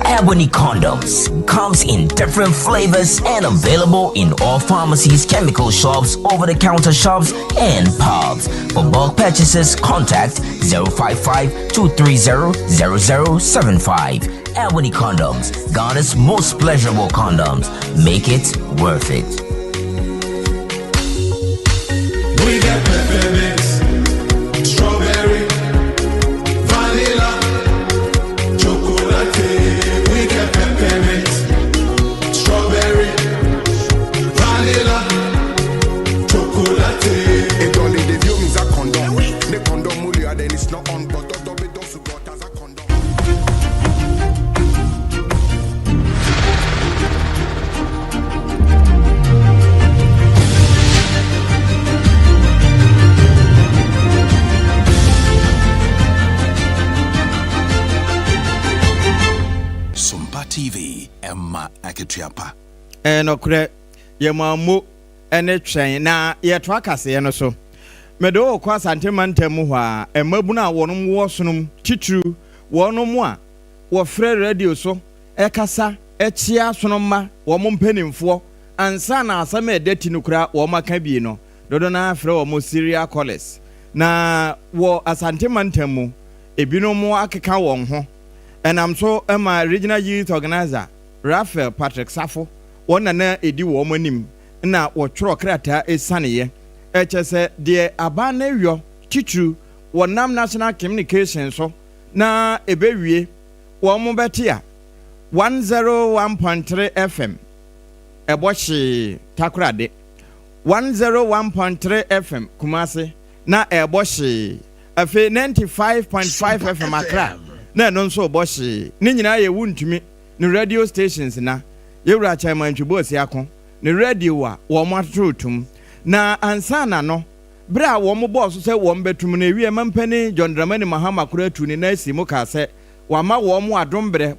Ebony Condoms comes in different flavors and available in all pharmacies, chemical shops, over-the-counter shops, and pubs. For bulk purchases, contact 055-230-0075. Ebony Condoms, Ghana's most pleasurable condoms. Make it worth it. We got peppermint, strawberry, vanilla, chocolate. We got peppermint, strawberry, vanilla, chocolate. It only the view is a condom. The condom mulia then it's not on, but double dose got as a condom. Sompa TV, Emma Akosua. Okre yemamu ene twen na yetwa kase no so medo kwa santemantemu ho a emabuna wonom wo sonum titru wonom a wo frɛ radio so ekasa echia sonoma wo mpenimfo ansa na asama edati nukura wo maka bi no dodo na frɛ wo serial callers na wo asantemantemu ebinom akeka won ho enam so ema regional youth organizer Raphael Patrick Safo wona na edi wo manim na wo tworo krata esaneye echese de aba na wio titru wonam national communication so na ebewie wo mo betia 101.3 FM eboshi takrade 101.3 FM Kumasi na eboshi afi 95.5 FM Accra na no so boshi ni nyina ye wuntumi ni radio stations na yewura chairman Twibosi akon ni radio wa wo matrutum na ansana no bra wo mo boss se wo mbetum na ewie mampani John Dramani Mahama kuratu ni na asimu ka se wa ma wo mo adombre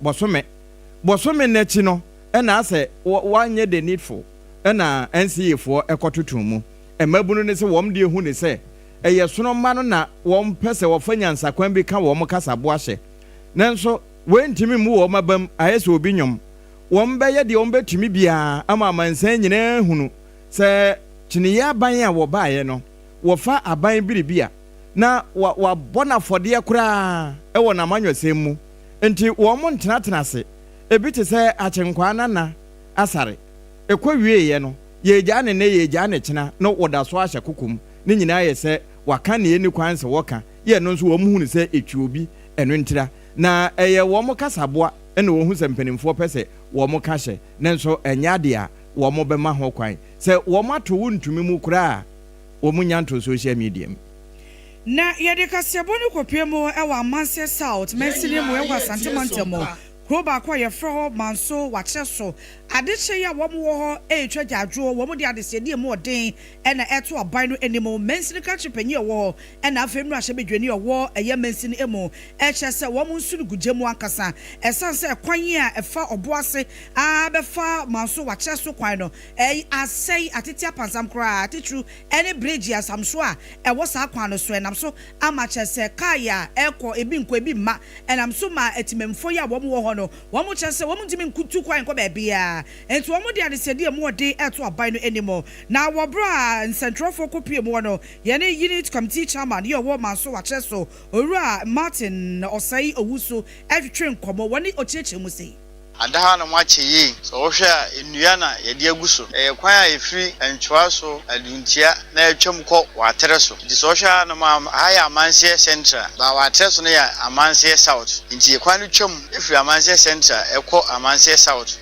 bosome na chi no na ase wanye the needful na NCA fo ekototum mu emabunu ne se wo mde hu ne se eye sono ma no na wo mpese wo fanyansa kwan bi ka wo mo kasa bo ahye nanso wentimi mu wo mabam ayese obi nyom wombeye de wombetumi bia ama mansan nyina hunu se chiniya aban a wo baaye no wo fa aban biribia na wa bona fode kura e wo na manwasem mu enti wo mo ntena se ebi te se achenkwa na asare ekwawie ye no yeja ne yeja ne chena no woda so ahye kokum ne nyina ye se waka ne ni kwanse woka ye no nso wo mu hunu se etwi obi eno ntira na eye wo mo kasaboa ene wo hu se mpanimfo pese wo mo kahye nenso enyade a wo mo bema ho kwan se wo mo ato wuntumi mu kura wo mo nyanto social media na yede kasebo ne kopie mu e wa Amanse South mesini mu e wa Santimantemo Kroba kwa ye fro manso wache so adeche ya wo mo ho e twa gyaadwo wo mo de adesede mu odin e na eto aban no enimo mensini ka chipenye wo e na afemnu ahye bedwani wo eye mensini emu e chese wo mo nsuru gujemu ankasa esanse kwan a efa oboase a befa manso wache so kwan no e asai atete apansam kra atitru ene bridge asamso a e wo sa kwan no so enam so ama chese kaya ekọ ebi nko ebi ma enam so ma etimemfo ya wo mo no wo mo chese wo mo ntimi nkutu kwan ko ba bia enti wo mo de adesede mu ode eto aban no enimo na wo bra nsentrofo kopie mu no ye ne unit committee chairman ye wo manso wache so owura Martin Osai Owuso etwetwe nkomo woni ocheche mu sei adaha na mwache yi so wohwe a enua na ye de aguso kwan a efiri entwa so aduntia na etwam kɔ watere so nti so wohwe na ma haya Amanse Central ba watere so na ya Amanse South nti kwan no twam efiri Amanse Central ekɔ Amanse South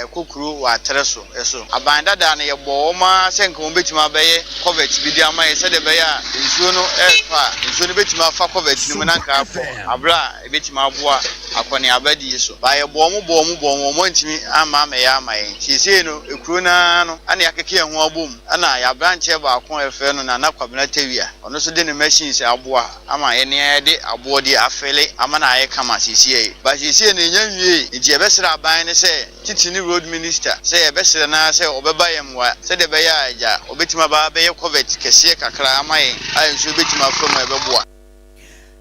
ekokuru watere so eso Apam Dadaa na ye bɔ ma senka wo betima bɛyɛ covet bi di ama ye se de bɛyɛ a nsuo no nsuo no betima fa covet ni mu na nka afɔ abra betima aboa akɔne abadi so ba ye bɔ mo ntimi ama ya amaye sisi no ekuro na no ana yakeke ho abom ana ya branch ba akon efe no na nakwabena tewia ono so de ne machines aboa ama ye ne de aboa de afele ama na aye kama sisi e ba sisi ne nyanwie nti e besra aban ne se titini road minister se e besra na se obeba yemwa se de be ya aja obetima ba be ye covet kese kakra amaye aye so obetima from e beboa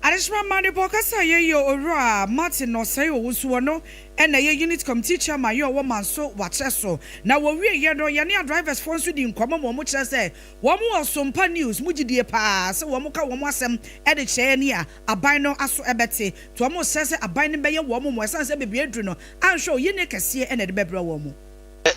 Arishma mani pokasa yeyo ora Martin Osai Owusu no ɛna yɛ unit committee chairman yɛ ɔwɔ manso wakyɛ so na wɔwie yɛ no yɛne a drivers fo nso di nkɔmmɔ ma ɔmo kyerɛ sɛ wɔn wɔ Sompa news mu gyidie paa sɛ wɔn ka wɔn asɛm ɛde kyerɛ ni a aban no aso ɛbɛte to ɔmo sɛ aban no bɛyɛ wɔn mo ɛsan sɛ beebi aduru no anhwɛ oyɛ ne kɛseɛ ɛna de bɛbrɛ wɔn mo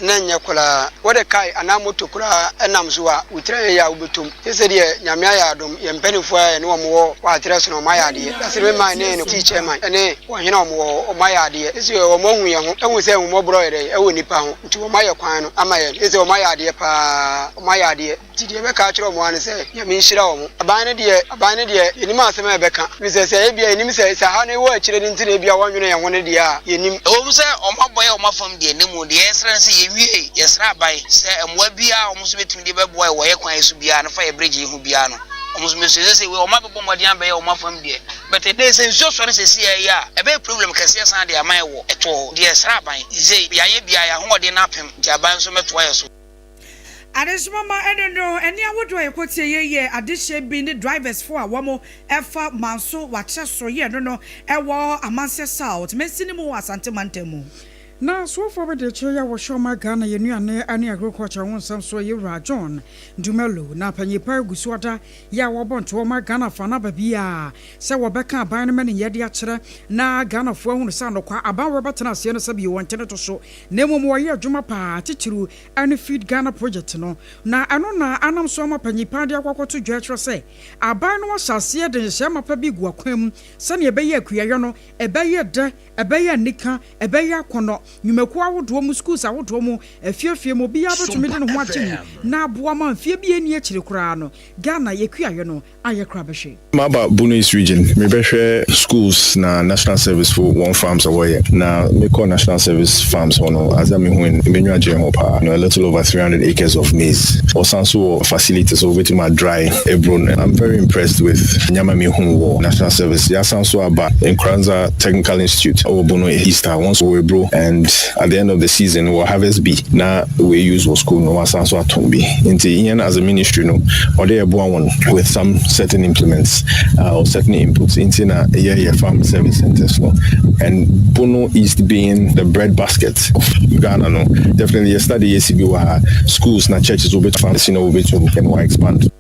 nanya kula wode kai anamoto kula enam so a utre ya ubetum ese de nyame ayadom ye mpanifo a ne wo wa atres no mayade ase me man ne teacher man ene wo hene wo mayade ese wo mahu ye ho ehu se wo mobro yere ewo nipa ho nti wo maye kwan no amaye ese wo mayade pa wo mayade ti de be ka kire wo an se nyame nhira wo aban ne de enim asem e be ka mi se e bia enim se ha ne wo akire de ntine bia wo nwene ye ho ne de a yenim o se o maboye o mafam de nemu de esren yewie yesra bai se emwa bia omuso betimi de beboa wo ye kwan su bia no fa ye bridge hu bia no omuso me se we o ma bebo modi an be o ma fam de but dey se nso so se se ya e be problem kase san de amai wo eto de yesra bai ze bia ye bia ya ho de na pem de aban so meto ya so Adesmama enono eni awodo ekotie ye adehye bi ne drivers for a womo efa manso wache so ye no ewo amanse south mesinimu asante mantemu na so for the church wa shoma Ghana ye nuane ani agriculture won sam so ye John Dumelo na panyipa gusuada ya wo bonto ma Ghana fa na babia se wo beka aban no mane ye de akere na Ghana fo ahunu sa no kwa aban wo betena se no sabi wontene to so na mom wo ye adwuma pa tichiru ani feed Ghana project no na ano na anam so ma panyipa de akwakoto dwetro se aban no wasase de hye ma pa bi gu akwam se ne ebe ye akuyaye no ebe ye de ebe ye nika ebe ye akono nyumeku awodo mu schools awodo mu afiafie mu bia betumi de no ho akyem na aboa ma afie bia ni akire kura no Ghana yekuaye no aye kra behwe maba Bono East region me behwe schools na national service for one farms away na me call national service farms hono azami hu en menwa je ho pa no a little over 300 acres of maize osanso facilities over to my dry ebron and I'm very impressed with nyama me hu national service ya sanso aba in Kranza Technical Institute or Bono East once we bro and at the end of the season we'll harvest B now we use was school no asanso atombi into Ian as a ministry no or they abo one with some certain implements or certain inputs into na farm service centers no and Bono East being the bread basket of Ghana no definitely a study ACB wa schools na churches will be found will be to can expand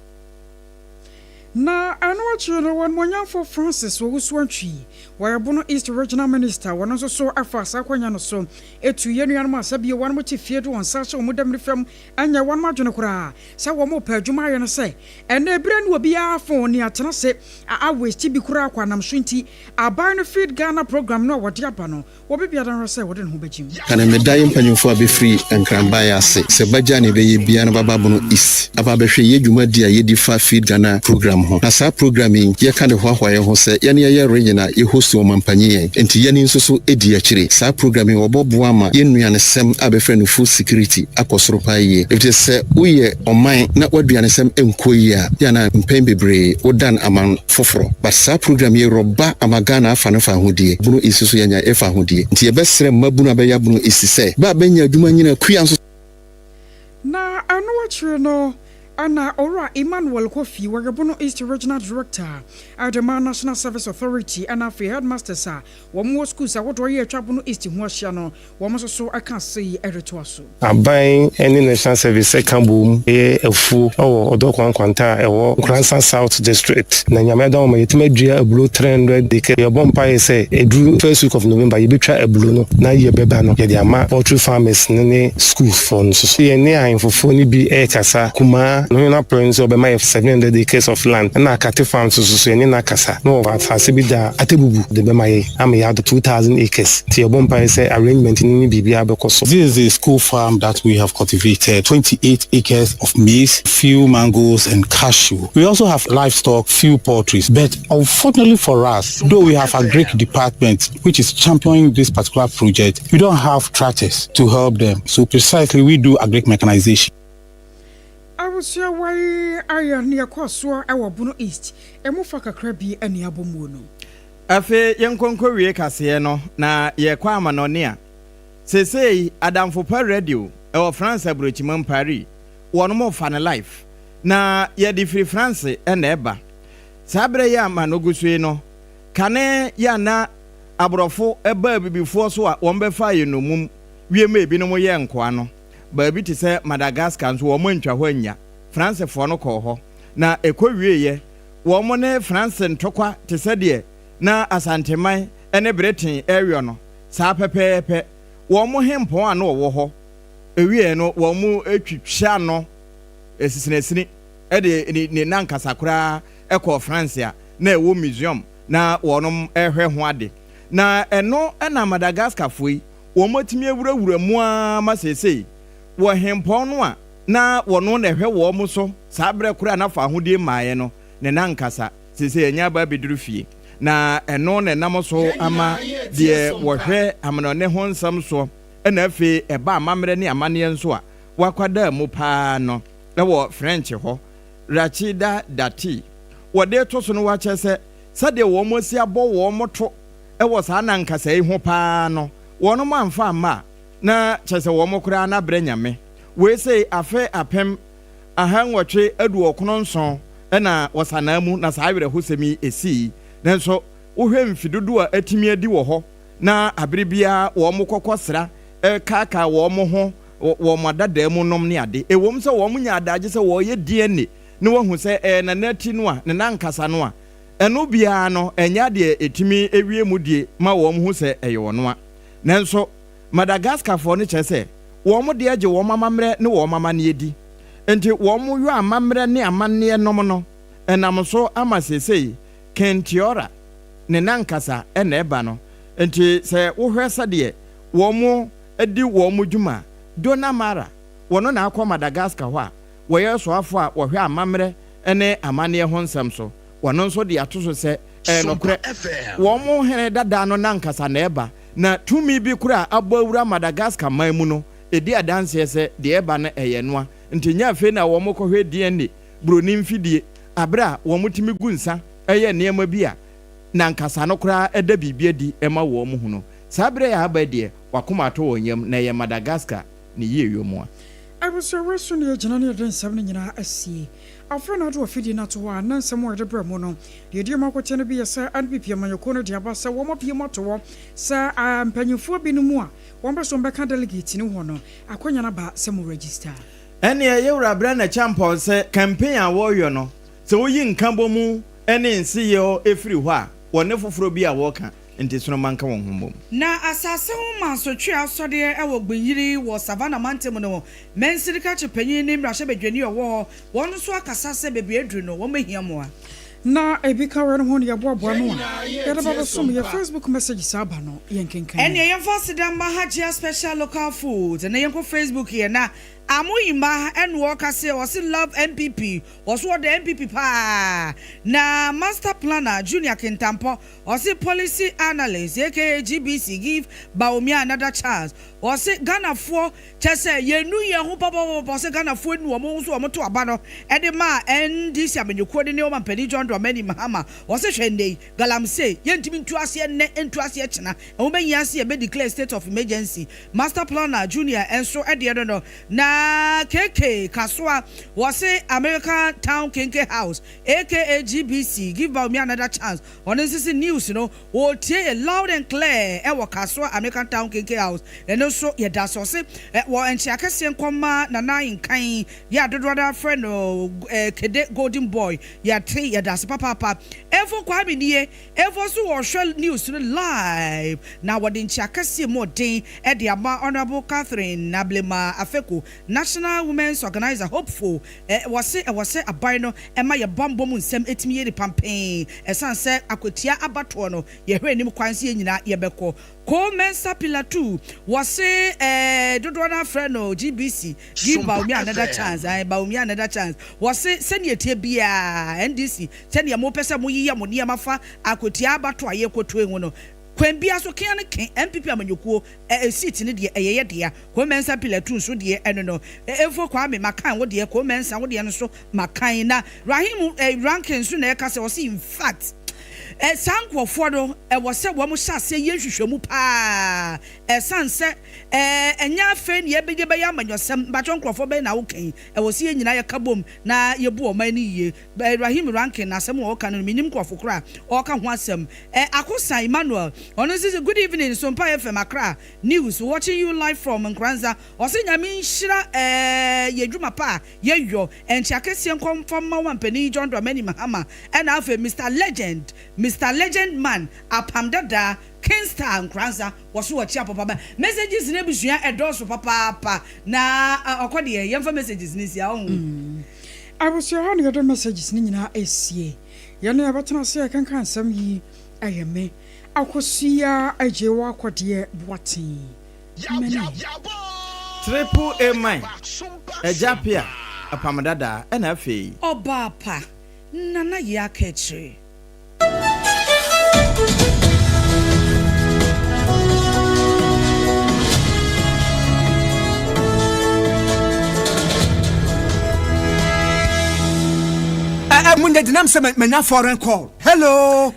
na anwachiro won monyanfo Francis Owusuantwi wa Bono East Regional Minister won so afasa kwanya no so etu yenuanum asabie won mo tifie do won saso mo damri fam anya won ma dwene kura sa wo mo pa adwuma ye no se ena ebire no obi afo ni atena se a waste bi kura akwanam so nti aban no feed Ghana program no wodi aba no wo bibia dan se wodi no ho bajim kana medai mpanyofo abi free enkramba ya se baja ne be ye bia no baba Bono East aba behwe ye dwuma dia ye di fa feed Ghana program ho na sa programming ye kan de hwahwaye ho se ye ne ye regional ye host o mampanye enti ye ni nso so edi akire sa programming obobo ama ye nuane sem abefre no food security akosoro pa ye if say uye oman na waduane sem enkoyi a ya na mpem bebre odan aman foforo but sa program ye roba amagana afa no fa hodie Bono East so yanya efa hodie nti ye besre mabunu abeya Bono East se ba benya adwuma nyina kua nso na anwachiro no Ana Ora Emmanuel Kofi wa Bono East Regional Director Adama National Service Authority and Afi Headmaster sa wo schools awodo ye atwa Bono East ho ahia no wo so aka sei ereto aso aban any national service kambum efu odo kwanta ewo Kransa South District na nyameda ma yetima dua ablo 300 deke ye bompa ye say edu first week of November ye betwa ablo no na ye beba no ye de ama poultry farmers ne school for so ye ne ahemfofo ni bi kasa kuma no na parents obe my 700 acres of land na akate farms so any na kasa no asase bi da atebubu de be my am ya 2000 acres ti obompa say arrangement ni bibia bekoso. This is a school farm that we have cultivated 28 acres of maize, few mangoes and cashew. We also have livestock, few poultry, but unfortunately for us, though we have a great department which is championing this particular project, we don't have tractors to help them, so precisely we do agric mechanization. I was sure why I near Akosua Agyeiwaa Bono East emufa kakra bi ani abomu no afe yenkonko wie kase no na ye kwa amanone a sesei adamfo pa radio e France abrochimam Paris wono mo fa ne life na ye di free France e na eba sabre ya manogusu no kane ya na aborɔfo ɛba bibifoɔ so a wɔn bɛfa yɛ no mum wie ma ebi no mo yɛ nkoa no baabi te sɛ Madagascar nso wɔn ntwa hɔ anya Francefoɔ no kɔɔ hɔ na ɛkɔ wieɛ wɔn ne France ntɔkwa te sɛ deɛ na Asanteman ɛne Britain area no saa pɛpɛɛpɛ wɔn mo hempɔn a no wɔ hɔ ewie no wɔn mo etwitwa no esisinasini ɛde ne nankasa koraa ɛkɔ France a na ɛwɔ museum na wɔnom ɛhwɛ ho ade na ɛno ɛna Madagascar foi wɔn motumi awurawura mu a ma sesei wɔ hempɔn no a na wɔno na ɛhwɛ wɔn mo so saa brɛ koraa na fa ahodie maaye no ne nankasa sesei anya ba beduru fie na ɛno na nam so ama deɛ wɔhwɛ amanɔne ho nsɛm so ɛna afei ɛba amammerɛ ne amanneɛ nso a wakwada mu paa no ɛwɔ French hɔ Rachida Dati wɔde to so no wakyɛ sɛ sɛdeɛ wɔn mo si abɔ wɔn mo to ɛwɔ saa nankasa yi ho paa no wɔn mo amfa ama na kyɛ sɛ wɔn mo koraa na brɛ nyame wei sɛ afe apem ahanwɔtwe aduɔkono nson ɛna wɔsanaa mu na saa werɛ hosɛm yi esi nanso wohwɛ mfidodo a atimi adi wɔ hɔ na abere biara wɔn mo kɔkɔ sra ɛkaaka wɔn mo ho wɔn mo adada mu nom ne ade ɛwɔm sɛ wɔn mo nya adagye sɛ wɔyɛ DNA ne wɔhu sɛ na nati no a ne nankasa no a ɛno biara no ɛnya deɛ etimi ewie mu die ma wɔn ho sɛ ɛyɛ wɔn a nanso Madagascar fo no kyerɛ sɛ wɔn mo de agye wɔn amammerɛ ne wɔn amanneɛ di enti wɔn mo yɔ amammerɛ ne amanneɛ nom no ɛnam so ama sesei Kentiora ne nankasa ɛna ɛba no enti sɛ wohwɛ sɛdeɛ wɔn mo adi wɔn mo dwuma Donamara wɔno na akɔ Madagascar hɔ a wɔyɛ soafo a wɔhwɛ amammerɛ ne amanneɛ ho nsɛm so wɔno nso de ato so sɛ nokorɛ wɔn mo hene dada no nankasa na ɛba na tumi bi kura abɔ awura Madagascar man mu no edi adanseɛ sɛ deɛ ɛba no ɛyɛ noa nti nya afei na wɔn mo kɔhwɛ DNA broni mfidie abere a wɔn mo timi gu nsa ɛyɛ nneɛma bi a nankasa no koraa ɛda biribi adi ɛma wɔn mo hu no saa bere yɛ aba deɛ wakoma to wɔn yam na ɛyɛ Madagascar ne yie yom a abusua so ne gyina ne yɛde nsɛm no nyinaa asie afra na do afidi na to hɔ a na nsɛm wɔde brɛ mu no deɛ deɛ makɔkyɛ no bi yɛ sɛ NPP amanyɔkɔ no de aba sɛ wɔn pie mɔto wɔ sɛ mpanyinfoɔ bi no mu a wɔn bɛ so bɛka delegate ne hɔ no akɔnya na ba sɛ mo register ɛne ɛyɛ wura brɛ na champon sɛ campaign a wɔyɔ no sɛ woyi nkabɔ mu ɛne nsiyɛ efiri hɔ a wɔne foforɔ bi a wɔka nti sono manka wɔn hombom na asase ho mansotwe asɔde ɛwɔ gbenyiri wɔ Savannah mantem no mensirika chepanyin ne mrahye bedwani ɔwɔ wɔn nso akasa sɛ bebre aduru no wɔn mahia moa na ebi ka wɛn ho ne yɛboaboa no a yɛde baba som yɛ Facebook message saba no yɛnkenkan ɛne yɛmfa sidamba hajia special local food na yɛnkɔ Facebook yɛ na Amoyima enwo kase wasi love MPP wasi wo the MPP pa na master planner Junior Kintampo wasi policy analyst aka GBC give Baumia another chance wasi Ghana for chese yenu ye ho papa wasi Ghana for nu omo nso omo to aba no e de ma NDC amenyuko de ne o mampani John Dramani Mahama wasi hwende galamse yentimi ntu ase ne ntu ase chena e wo benya ase e be declare state of emergency master planner Junior enso e de no na KK Kaswa was a American Town Kinke House aka GBC give me another chance on this news will tell loud and clear Kaswa American Town Kinke House and also yeah that's also and Chakasian Koma Nana in Kain yeah the brother friend Cadet Golden Boy yeah three yeah that's papa ever kwami nie ever so or shell news live now what in Chakasi more day at the Honorable Catherine Nablema Afeko National Women's Organizer hopeful was a bino and my bomb nsem etimi ye campaign esan se akotia abato no ye hwe nim kwanse nyina ye beko ko mensa pillar 2 was dodona friend no GBC give Baumi another chance Baumi another chance was send tie bia NDC send ye mo pese mo yiye mo ne mafa akotia abato aye koto enwo no kwen bia so kan ken MPP amanyukuo seat ne de eyeye de ko mensa pillar 2 so de eno no efo kwa me makan wo de ko mensa wo de no so makan na Rahim ranking so na e ka se o in fact sankwofo do was said one shall say yes, you mu pa a sunset and ya friend ye big bayam and your son but uncle for ben okay I was seeing in a kabum na ye bore many ye by Rahim ranking as some walk and minimum for cry or can want some Akosua Emmanuel honestly is a good evening Sompa FM Accra news watching you live from Nkranza or saying I mean shira ye druma pa ye yo and Chakesian come from one penny John Dramani Mahama and I've Mr. Legend man Apam Dadaa Kingston Nkranza was what chap papa messages in ebusua edoso papa na akodi yemfa messages ni sia I was your honey other messages ni nyina esie ye na abatena se kan sam yi ayeme Akosua Agyeiwaa kwade boatin triple A mine Ejapia Apam Dadaa na afei oba pa nana ya kechire Munde dinam se menya foreign call. Hello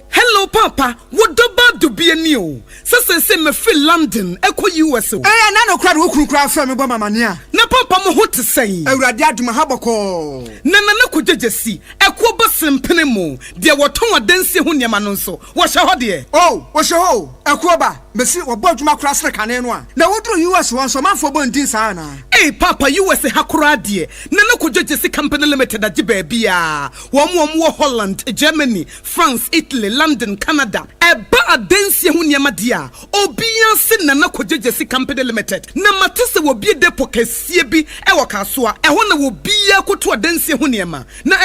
papa, what about to be a new? Say me feel London, echo US. Eh na no crowd wo kura from me bo mama nia. Na papa mo hot say. Awurade aduma haboko. Na ko jejesi, echo bosem penemo. De woton adansi ho niam no so. Wo hye ho de. Oh, wo hye ho. Echo ba, mesi wo bo aduma kura sre kane no a. Na wo tro US won so manfo bo ndin sa na. Eh papa US hakura de. Na ko jejesi company limited agi ba bia. Wo Holland, Germany, France, Italy, London, Canada. Eba adansi ho niam dia. Obian se na ko jejesi company limited. Na matese wo bie depo kasie bi e wo kasoa. E ho na wo bia ko to adansi ho niam. Na